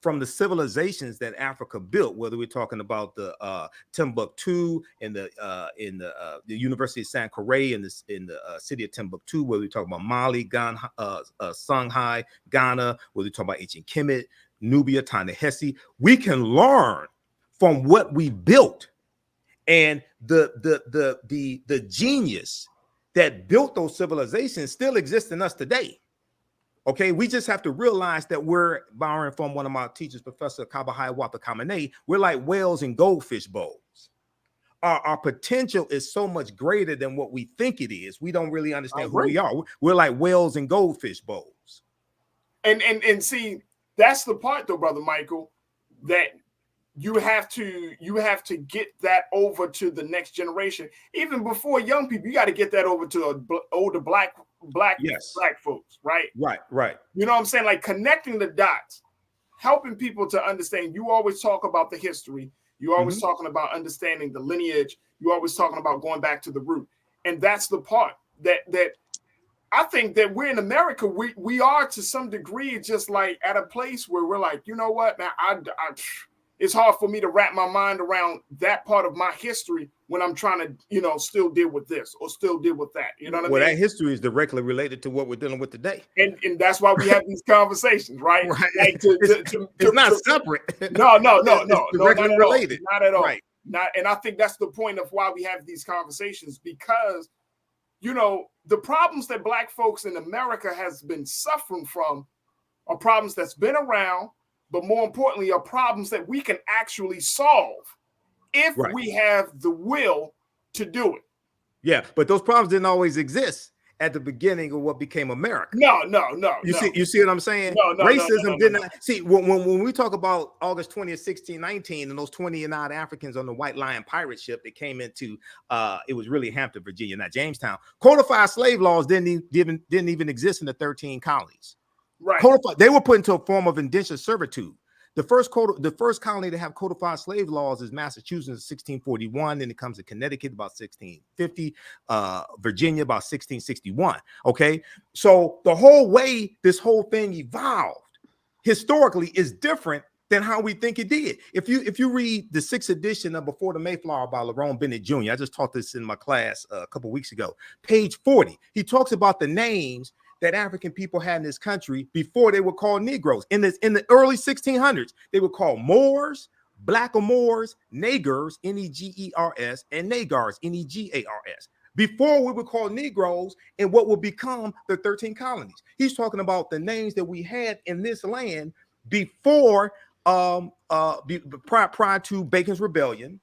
from the civilizations that Africa built, whether we're talking about the Timbuktu and the University of Sankore in the city of Timbuktu, whether we're talking about Mali, Ghana, Songhai, Ghana, whether we're talking about ancient Kemet, Nubia, Ta-Nehisi. We can learn from what we built, and the genius that built those civilizations still exists in us today. Okay, we just have to realize that we're borrowing from one of my teachers, Professor Kabahai Wapa Kamene. We're like whales in goldfish bowls. Our potential is so much greater than what we think it is. We don't really understand who we are. We're like whales in goldfish bowls. And see, that's the part though, Brother Michael, that you have to get that over to the next generation. Even before young people, you got to get that over to older black folks, right? Right. You know what I'm saying? Like connecting the dots, helping people to understand. You always talk about the history. You always talking about understanding the lineage. You always talking about going back to the root. And that's the part that I think that we're in America. We are to some degree just like at a place where we're like, you know what? Now it's hard for me to wrap my mind around that part of my history when I'm trying to, still deal with this or still deal with that. You know what I mean? Well, that history is directly related to what we're dealing with today. And that's why we have these conversations, right? Right. Like it's not separate. No, it's directly related. Not at all. Right. And I think that's the point of why we have these conversations, because, the problems that Black folks in America has been suffering from are problems that's been around, but more importantly, are problems that we can actually solve if we have the will to do it. Yeah, but those problems didn't always exist at the beginning of what became America. No. You see what I'm saying? No, racism did not. See, when we talk about August 20th, 1619, and those 20 and odd Africans on the White Lion pirate ship that came into, it was really Hampton, Virginia, not Jamestown. Codified slave laws didn't even exist in the 13 colonies. Right. They were put into a form of indentured servitude. The first colony to have codified slave laws is Massachusetts in 1641. Then it comes to Connecticut about 1650, Virginia about 1661. Okay, so the whole way this whole thing evolved historically is different than how we think it did. If you read the 6th edition of Before the Mayflower by Lerone Bennett Jr., I just taught this in my class a couple weeks ago, page 40, he talks about the names that African people had in this country before they were called Negroes. In the early 1600s, they were called Moors, Blackamoors, Nagars, Negers, and Nagars, Negars. Before we were called Negroes in what would become the 13 colonies. He's talking about the names that we had in this land before, prior to Bacon's Rebellion,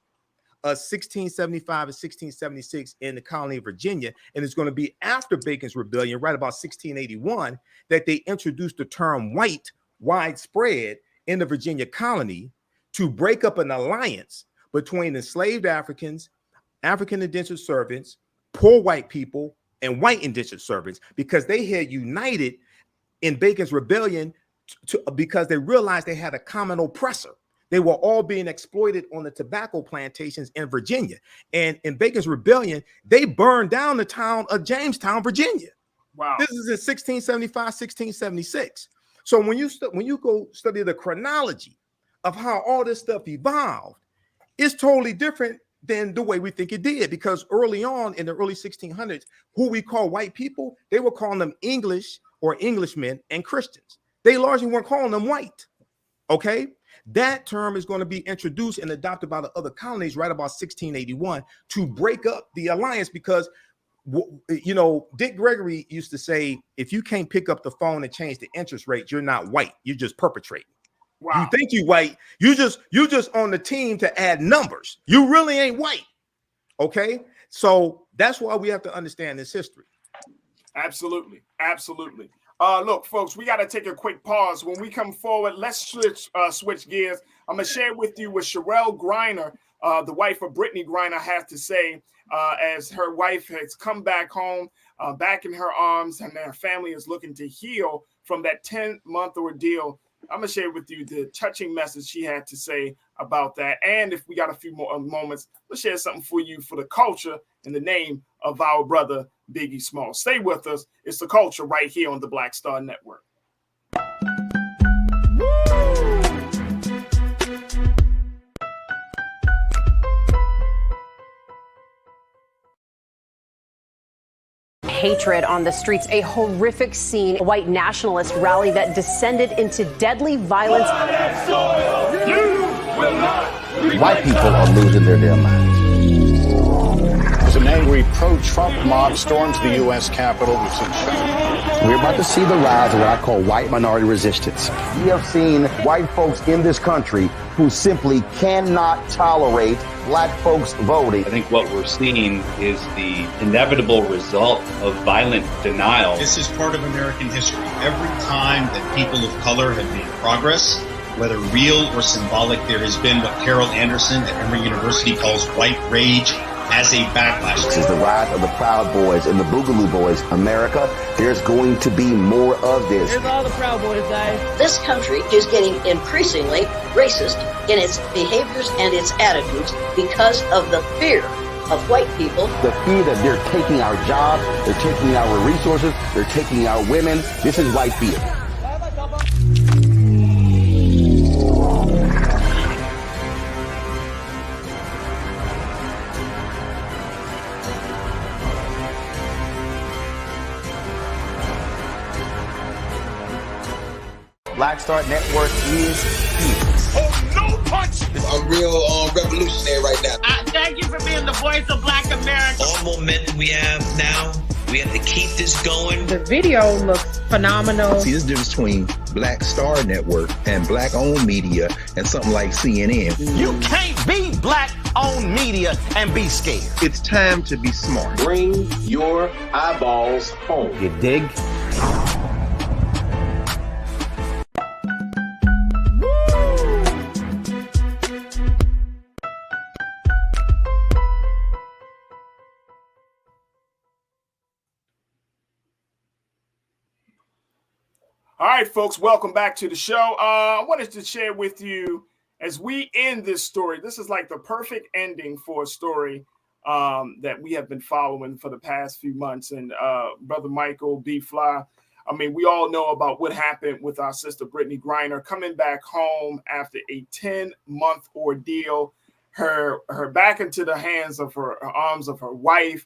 1675 and 1676 in the colony of Virginia, and it's going to be after Bacon's Rebellion, right about 1681, that they introduced the term white widespread in the Virginia colony to break up an alliance between enslaved Africans, African indentured servants, poor white people, and white indentured servants, because they had united in Bacon's Rebellion because they realized they had a common oppressor. They were all being exploited on the tobacco plantations in Virginia. And in Bacon's Rebellion, they burned down the town of Jamestown, Virginia. Wow. This is in 1675, 1676. So when you go study the chronology of how all this stuff evolved, it's totally different than the way we think it did. Because early on in the early 1600s, who we call white people, they were calling them English or Englishmen and Christians. They largely weren't calling them white. Okay? That term is going to be introduced and adopted by the other colonies right about 1681 to break up the alliance, because, Dick Gregory used to say, if you can't pick up the phone and change the interest rate, you're not white. You're just perpetrating. Wow. You think you white. You just on the team to add numbers. You really ain't white. Okay. So that's why we have to understand this history. Absolutely. Look, folks, we got to take a quick pause. When we come forward, let's switch gears. I'm going to share with you what Cherelle Griner the wife of Brittany Griner has to say as her wife has come back home, back in her arms, and their family is looking to heal from that 10-month ordeal. I'm going to share with you the touching message she had to say about that. And if we got a few more moments, let's share something for you for the culture in the name of our brother, Biggie Smalls. Stay with us. It's the culture right here on the Black Star Network. Hatred on the streets, a horrific scene, a white nationalist rally that descended into deadly violence. White people are losing their damn minds. As an angry pro-Trump mob storms the U.S. Capitol, we've seen We're about to see the rise of what I call white minority resistance. We have seen white folks in this country who simply cannot tolerate black folks voting. I think what we're seeing is the inevitable result of violent denial. This is part of American history. Every time that people of color have made progress, whether real or symbolic, there has been what Carol Anderson at Emory University calls white rage as a backlash. This is the rise of the Proud Boys and the Boogaloo Boys. America, there's going to be more of this. Here's all the Proud Boys, guys. This country is getting increasingly racist in its behaviors and its attitudes because of the fear of white people. The fear that they're taking our jobs, they're taking our resources, they're taking our women. This is white fear. Black Star Network is here. Oh, no punch! I'm real revolutionary right now. Thank you for being the voice of Black America. All momentum we have now, we have to keep this going. The video looks phenomenal. See, there's a difference between Black Star Network and black-owned media and something like CNN. You can't be black-owned media and be scared. It's time to be smart. Bring your eyeballs home. You dig? All right, folks, welcome back to the show. I wanted to share with you as we end this story. This is like the perfect ending for a story that we have been following for the past few months. And Brother Michael B. Fly, I mean, we all know about what happened with our sister Brittany Griner coming back home after a 10-month ordeal. Her back into the hands of her arms of her wife,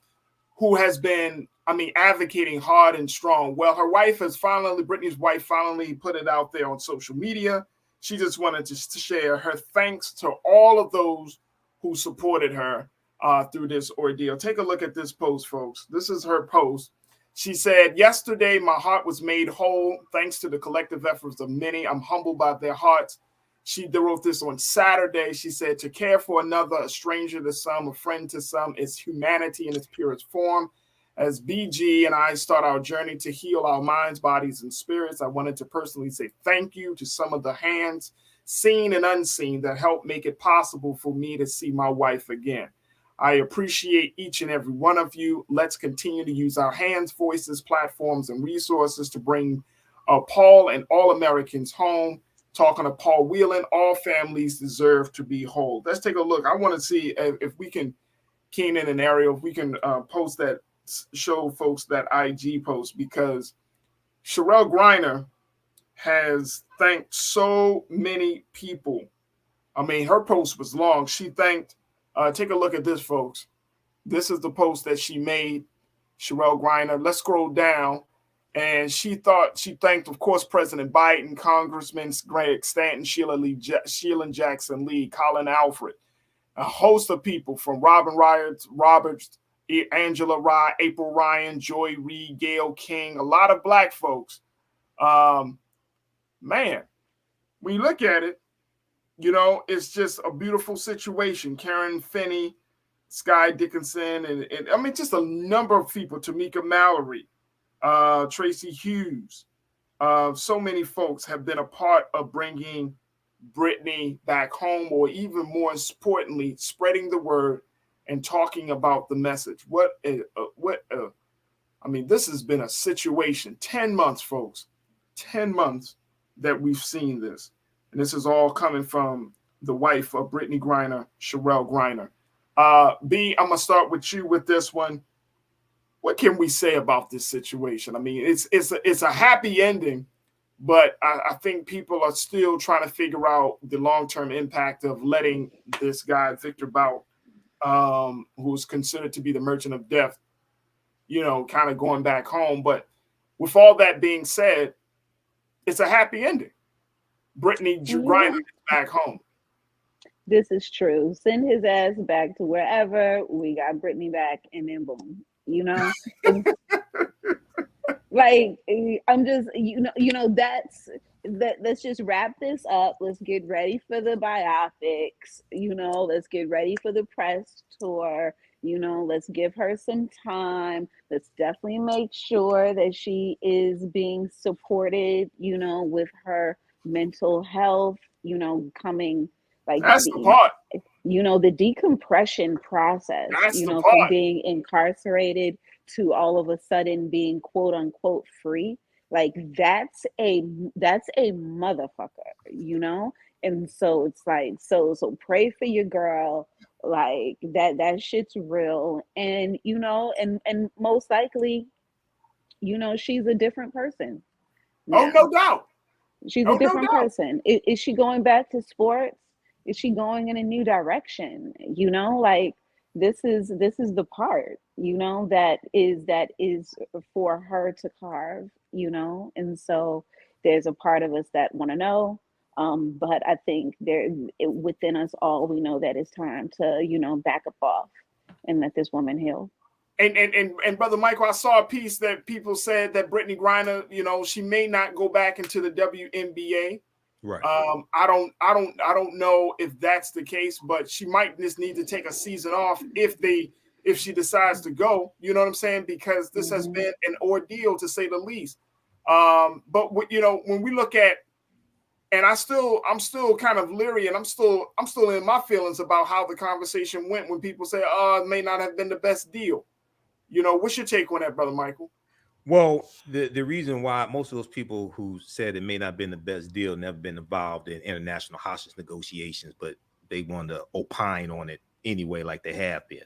who has been, I mean, advocating hard and strong. Well, her wife has finally, Brittany's wife finally put it out there on social media. She just wanted to share her thanks to all of those who supported her through this ordeal. Take a look at this post, folks. This is her post. She said, "Yesterday, my heart was made whole thanks to the collective efforts of many. I'm humbled by their hearts." She wrote this on Saturday. She said, "To care for another, a stranger to some, a friend to some, is humanity in its purest form. As BG and I start our journey to heal our minds, bodies, and spirits, I wanted to personally say thank you to some of the hands, seen and unseen, that helped make it possible for me to see my wife again. I appreciate each and every one of you. Let's continue to use our hands, voices, platforms, and resources to bring Paul and all Americans home. Talking to Paul Whelan, all families deserve to be whole." Let's take a look. I want to see if we can, Keenan and Ariel, if we can post that, show folks that IG post, because Cherelle Griner has thanked so many people. I mean, her post was long. She thanked, take a look at this, folks. This is the post that she made, Cherelle Griner. Let's scroll down. And she thanked, of course, President Biden, Congressman Greg Stanton, Sheila Jackson Lee, Colin Alfred, a host of people from Robin Roberts, Angela Rye, April Ryan, Joy Reid, Gail King, a lot of black folks. Man, when you look at it, you know, it's just a beautiful situation. Karen Finney, Sky Dickinson, and I mean, just a number of people, Tamika Mallory, Tracy Hughes. So many folks have been a part of bringing Brittany back home, or even more importantly, spreading the word and talking about the message. I mean, this has been a situation, 10 months, folks, 10 months that we've seen this. And this is all coming from the wife of Brittany Griner, Cherelle Griner. B, I'm going to start with you with this one. What can we say about this situation? I mean, it's a happy ending, but I think people are still trying to figure out the long-term impact of letting this guy, Victor Bout, who's considered to be the merchant of death, you know, kind of going back home. But with all that being said, it's a happy ending. Brittany Griner is back home. This is true. Send his ass back to wherever. We got Brittany back, and then boom. You know, like I'm just, let's just wrap this up. Let's get ready for the biopics. You know, let's get ready for the press tour. You know, let's give her some time. Let's definitely make sure that she is being supported, you know, with her mental health, you know, coming like that's the part. You know, the decompression process, that's you know, part. from being incarcerated to all of a sudden being quote unquote free. Like that's a motherfucker, you know? And so it's like, so pray for your girl. Like that shit's real. And, you know, and most likely, you know, she's a different person now. Oh, no doubt. She's a different person. Is she going back to sports? Is she going in a new direction? You know, like this is the part, you know, that is for her to carve, you know? And so there's a part of us that want to know. But I think within us all, we know that it's time to, you know, back up off and let this woman heal. And Brother Michael, I saw a piece that people said that Brittany Griner, you know, she may not go back into the WNBA. Right. I don't know if that's the case, but she might just need to take a season off if she decides to go. You know what I'm saying? Because this has been an ordeal, to say the least. But you know, when we look at, and I'm still kind of leery, and I'm still in my feelings about how the conversation went when people say, "Oh, it may not have been the best deal." You know, what's your take on that, Brother Michael? Well, the reason why most of those people who said it may not have been the best deal never been involved in international hostage negotiations, but they wanted to opine on it anyway, like they have been,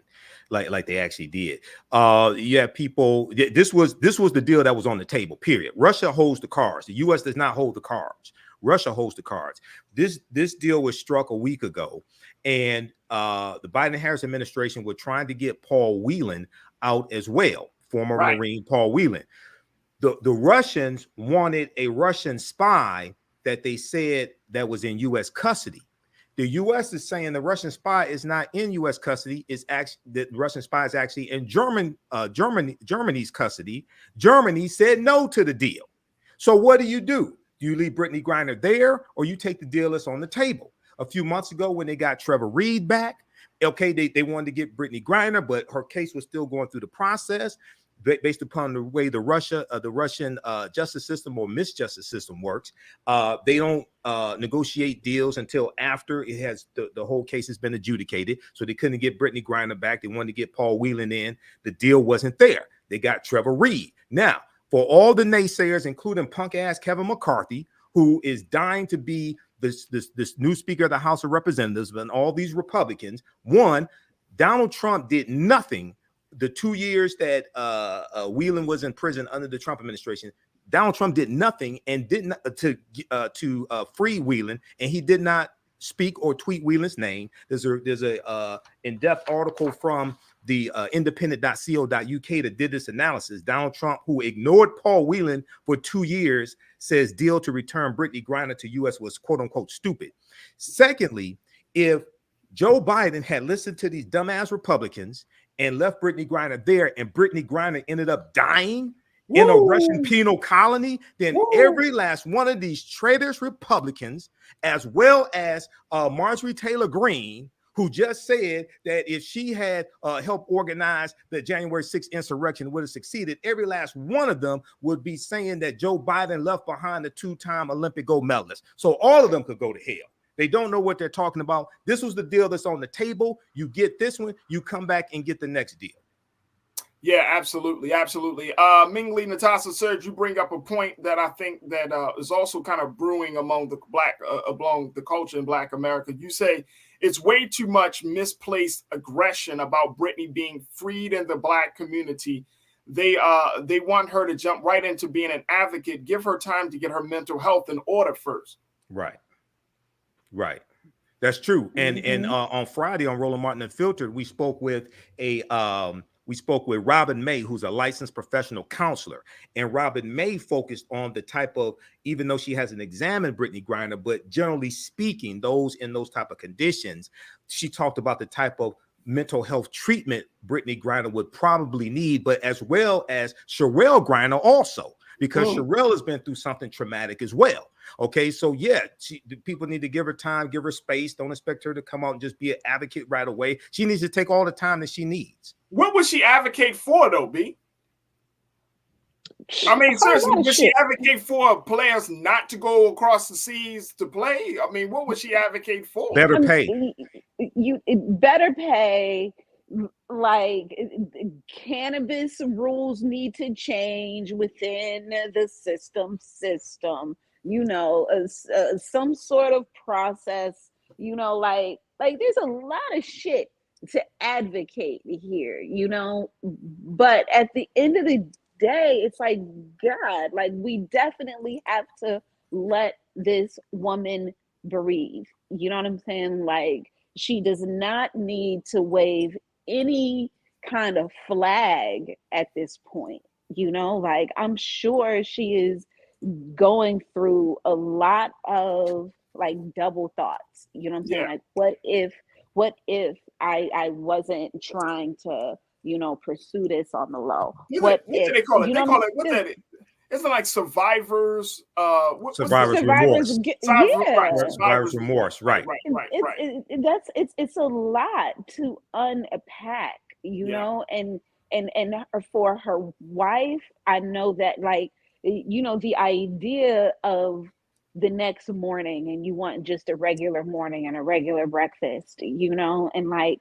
like they actually did. You have people. This was the deal that was on the table. Period. Russia holds the cards. The U.S. does not hold the cards. Russia holds the cards. This deal was struck a week ago, and the Biden-Harris administration were trying to get Paul Whelan out as well. Former Marine Paul Whelan. The Russians wanted a Russian spy that they said that was in U.S. custody. The U.S. is saying the Russian spy is not in U.S. custody. It's actually the Russian spy is actually in Germany's custody. Germany said no to the deal. So what do? Do you leave Brittany Griner there, or you take the deal that's on the table? A few months ago, when they got Trevor Reed back, okay, they wanted to get Brittany Griner, but her case was still going through the process based upon the way the Russian justice system or misjustice system works. They don't negotiate deals until after it has the whole case has been adjudicated. So they couldn't get Brittany Griner back. They wanted to get Paul Whelan in. The deal wasn't there. They got Trevor Reed. Now, for all the naysayers, including punk ass Kevin McCarthy, who is dying to be this new Speaker of the House of Representatives, and all these Republicans, one, Donald Trump did nothing. The 2 years that Whelan was in prison under the Trump administration, Donald Trump did nothing and did not to free Whelan, and he did not speak or tweet Whelan's name. There's a in-depth article from the independent.co.uk that did this analysis. Donald Trump, who ignored Paul Whelan for 2 years, says deal to return Brittany Griner to U.S. was quote unquote stupid. Secondly, if Joe Biden had listened to these dumbass Republicans and left Brittany Griner there, and Brittany Griner ended up dying in a Russian penal colony, then every last one of these traitorous Republicans, as well as Marjorie Taylor Greene, who just said that if she had helped organize the January 6th insurrection, would have succeeded, every last one of them would be saying that Joe Biden left behind a two-time Olympic gold medalist. So all of them could go to hell. They don't know what they're talking about. This was the deal that's on the table. You get this one, you come back and get the next deal. Yeah, absolutely, absolutely. Ming Lee, Natasha, Serge, you bring up a point that I think that is also kind of brewing among the among the culture in Black America. You say it's way too much misplaced aggression about Britney being freed in the Black community. They want her to jump right into being an advocate. Give her time to get her mental health in order first. Right. That's true. And on Friday on Roland Martin Unfiltered, we spoke with Robin May, who's a licensed professional counselor. And Robin May focused on the type of, even though she hasn't examined Brittany Griner, but generally speaking, those in those type of conditions, she talked about the type of mental health treatment Brittany Griner would probably need, but as well as Cherelle Griner also, because Cherelle has been through something traumatic as well. Okay, so yeah, people need to give her time, give her space. Don't expect her to come out and just be an advocate right away. She needs to take all the time that she needs. What would she advocate for, though, B? I mean, seriously, would she advocate for players not to go across the seas to play? I mean, what would she advocate for? Better pay. Better pay. Like, cannabis rules need to change within the system. You know, some sort of process. You know, like there's a lot of shit to advocate here, you know, but at the end of the day, it's like, God, like, we definitely have to let this woman breathe. You know what I'm saying? Like, she does not need to wave any kind of flag at this point, you know, like, I'm sure she is going through a lot of like double thoughts, you know what I'm saying? Like, what if I wasn't trying to, you know, pursue this on the low? What do they call it? They call it, what that is? Isn't it like survivors? Survivor's remorse. Survivor's remorse. Right. It's a lot to unpack, you know, and for her wife, I know that, like, you know, the idea of the next morning and you want just a regular morning and a regular breakfast, you know, and like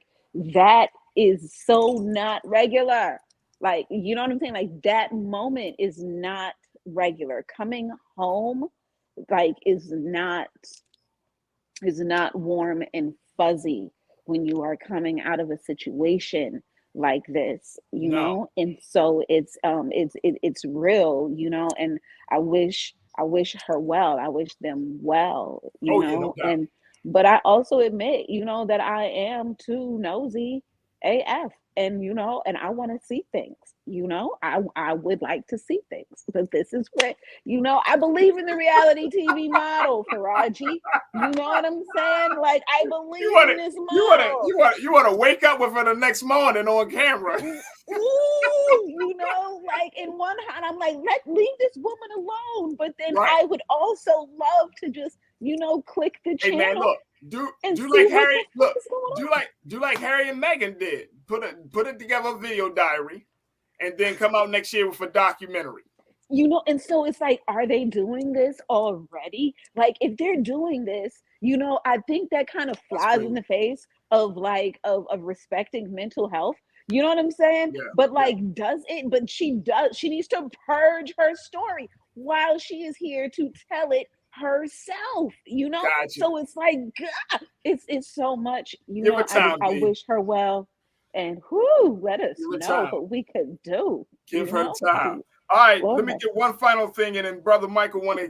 that is so not regular. Like, you know what I'm saying? Like, that moment is not regular. Coming home, like, is not warm and fuzzy when you are coming out of a situation like this, you know. And so it's real, you know, and I wish her well. I wish them well, you know. But I also admit, you know, that I am too nosy AF, and you know, and I want to see things, you know. I would like to see things, but this is what, you know, I believe in the reality TV model, Farajii. You know what I'm saying? Like, I believe in this model. You want to wake up with her the next morning on camera. Ooh, you know, like, in one hand, I'm like, leave this woman alone. But then I would also love to just, you know, click the channel. Hey man, look, do like Harry. Look, do like Harry and Meghan did. Put it together, a video diary, and then come out next year with a documentary. You know, and so it's like, are they doing this already? Like, if they're doing this, you know, I think that kind of flies in the face of like of respecting mental health. You know what I'm saying? Yeah, but like, but she needs to purge her story while she is here to tell it herself, you know. So it's like, God, it's so much, you know. I wish her well, and let us know what we could do. Give her time. All right, let me get one final thing, and then Brother Michael want to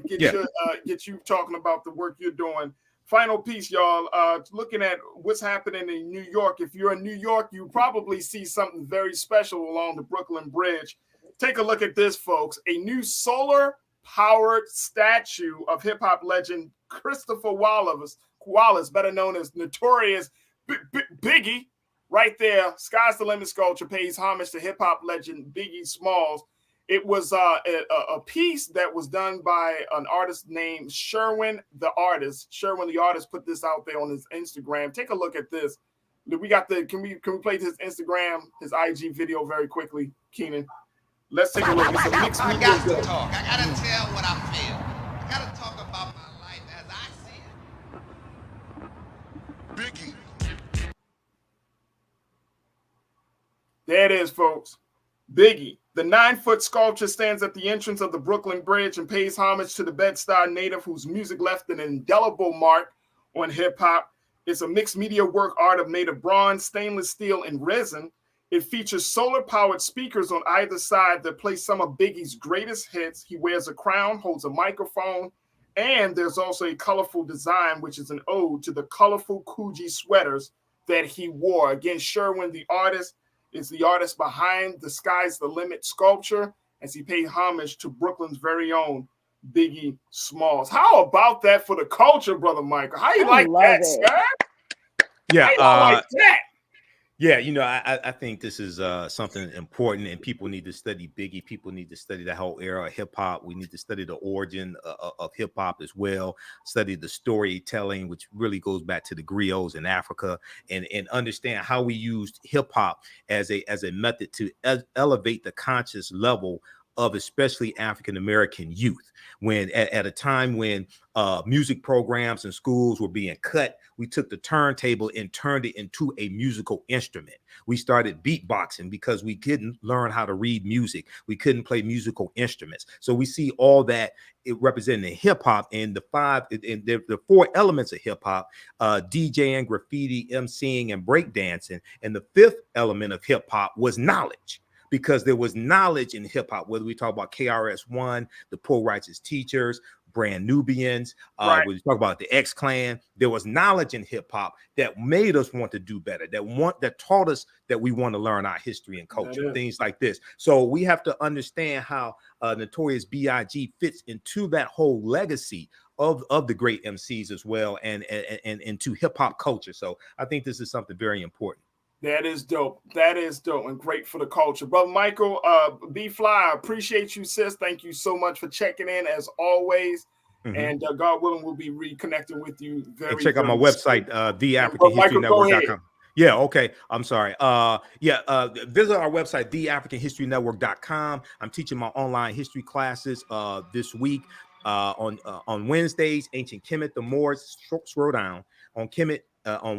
get you talking about the work you're doing. Final piece, y'all. Looking at what's happening in New York. If you're in New York, you probably see something very special along the Brooklyn Bridge. Take a look at this, folks. A new solar-powered statue of hip-hop legend Christopher Wallace, better known as Notorious Biggie. Right there, Sky's the Limit sculpture pays homage to hip-hop legend Biggie Smalls. It was a piece that was done by an artist named Sherwin the Artist. Sherwin the Artist put this out there on his Instagram. Take a look at this. We got can we play his Instagram, his IG video very quickly, Keenan? Let's take a look. It's a mixed I got to talk. I got to tell what I feel. I got to talk about my life as I see it. There it is, folks. Biggie. The 9-foot sculpture stands at the entrance of the Brooklyn Bridge and pays homage to the Bed-Stuy native whose music left an indelible mark on hip-hop. It's a mixed media work art made of bronze, stainless steel, and resin. It features solar-powered speakers on either side that play some of Biggie's greatest hits. He wears a crown, holds a microphone, and there's also a colorful design, which is an ode to the colorful Coogee sweaters that he wore. Again, Sherwin, the artist, is the artist behind the Sky's the Limit sculpture, as he paid homage to Brooklyn's very own Biggie Smalls. How about that for the culture, Brother Michael? How you like that, sir? Yeah, I like that. Yeah, you know, I think this is something important, and people need to study Biggie. People need to study the whole era of hip hop. We need to study the origin of hip hop as well. Study the storytelling, which really goes back to the griots in Africa, and understand how we used hip hop as a method to elevate the conscious level of especially African-American youth. When at a time when music programs and schools were being cut, we took the turntable and turned it into a musical instrument. We started beatboxing because we couldn't learn how to read music. We couldn't play musical instruments. So we see all that it representing hip hop, and the 4 elements of hip hop: DJing, graffiti, MCing, and breakdancing. And the 5th element of hip hop was knowledge. Because there was knowledge in hip hop, whether we talk about KRS-One, the Poor Righteous Teachers, Brand Nubians, when we talk about the X-Clan, there was knowledge in hip hop that made us want to do better, that taught us that we want to learn our history and culture, things like this. So we have to understand how Notorious B.I.G. fits into that whole legacy of the great MCs as well, and into hip hop culture. So I think this is something very important. That is dope. That is dope and great for the culture. Brother Michael, B-Fly, I appreciate you, sis. Thank you so much for checking in as always. Mm-hmm. And God willing, we'll be reconnecting with you very and check out my soon. website, theafricanhistorynetwork.com. Yeah, okay. I'm sorry. Visit our website, theafricanhistorynetwork.com. I'm teaching my online history classes this week. On Wednesdays, Ancient Kemet, the Moors, slow down. On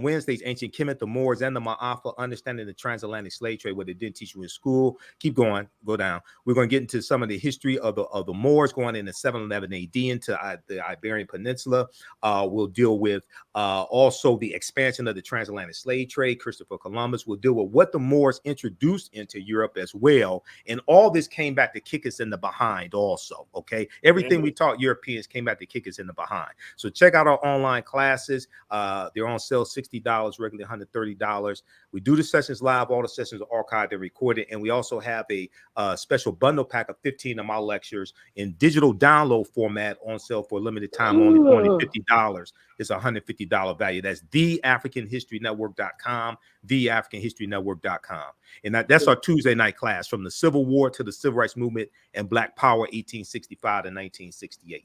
Wednesdays, Ancient Kemet, the Moors, and the Ma'afa, understanding the transatlantic slave trade, what they didn't teach you in school. Keep going, go down. We're going to get into some of the history of the Moors going into 711 AD into the Iberian Peninsula. We'll deal with also the expansion of the transatlantic slave trade. Christopher Columbus will deal with what the Moors introduced into Europe as well. And all this came back to kick us in the behind also, okay? Everything we taught Europeans came back to kick us in the behind. So check out our online classes. They're on sale $60, regularly $130. We do the sessions live. All the sessions are archived and recorded. And we also have a special bundle pack of 15 of my lectures in digital download format on sale for a limited time, only $50. It's a $150 value. That's theafricanhistorynetwork.com, theafricanhistorynetwork.com. And that's our Tuesday night class, from the Civil War to the Civil Rights Movement and Black Power, 1865 to 1968.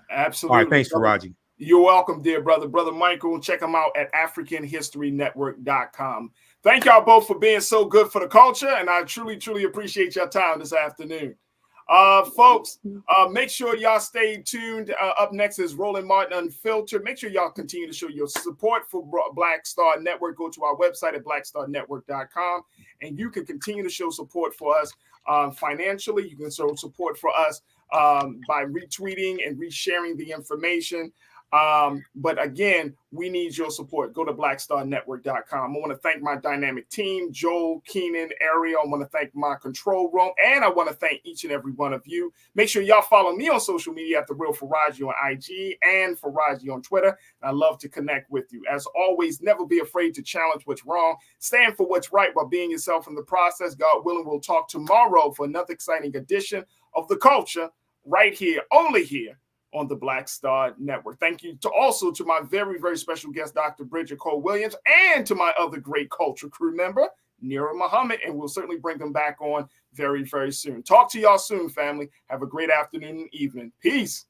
Absolutely. All right, thanks, Farajii. You're welcome, dear brother. Brother Michael, check him out at africanhistorynetwork.com. Thank y'all both for being so good for the culture, and I truly, truly appreciate your time this afternoon. Folks, make sure y'all stay tuned. Up next is Roland Martin Unfiltered. Make sure y'all continue to show your support for Black Star Network. Go to our website at blackstarnetwork.com, and you can continue to show support for us financially. You can show support for us by retweeting and resharing the information. But again, we need your support. Go to blackstarnetwork.com. I want to thank my dynamic team, Joel, Keenan, Ariel. I want to thank my control room, and I want to thank each and every one of you. Make sure y'all follow me on social media at The Real Farajii on IG and Farajii on Twitter. I love to connect with you. As always, never be afraid to challenge what's wrong. Stand for what's right while being yourself in the process. God willing, we'll talk tomorrow for another exciting edition of The Culture right here, only here on the Black Star Network. Thank you also to my very, very special guest, Dr. Bridget Cole-Williams, and to my other great culture crew member, Nira Muhammad, and we'll certainly bring them back on very, very soon. Talk to y'all soon, family. Have a great afternoon and evening. Peace.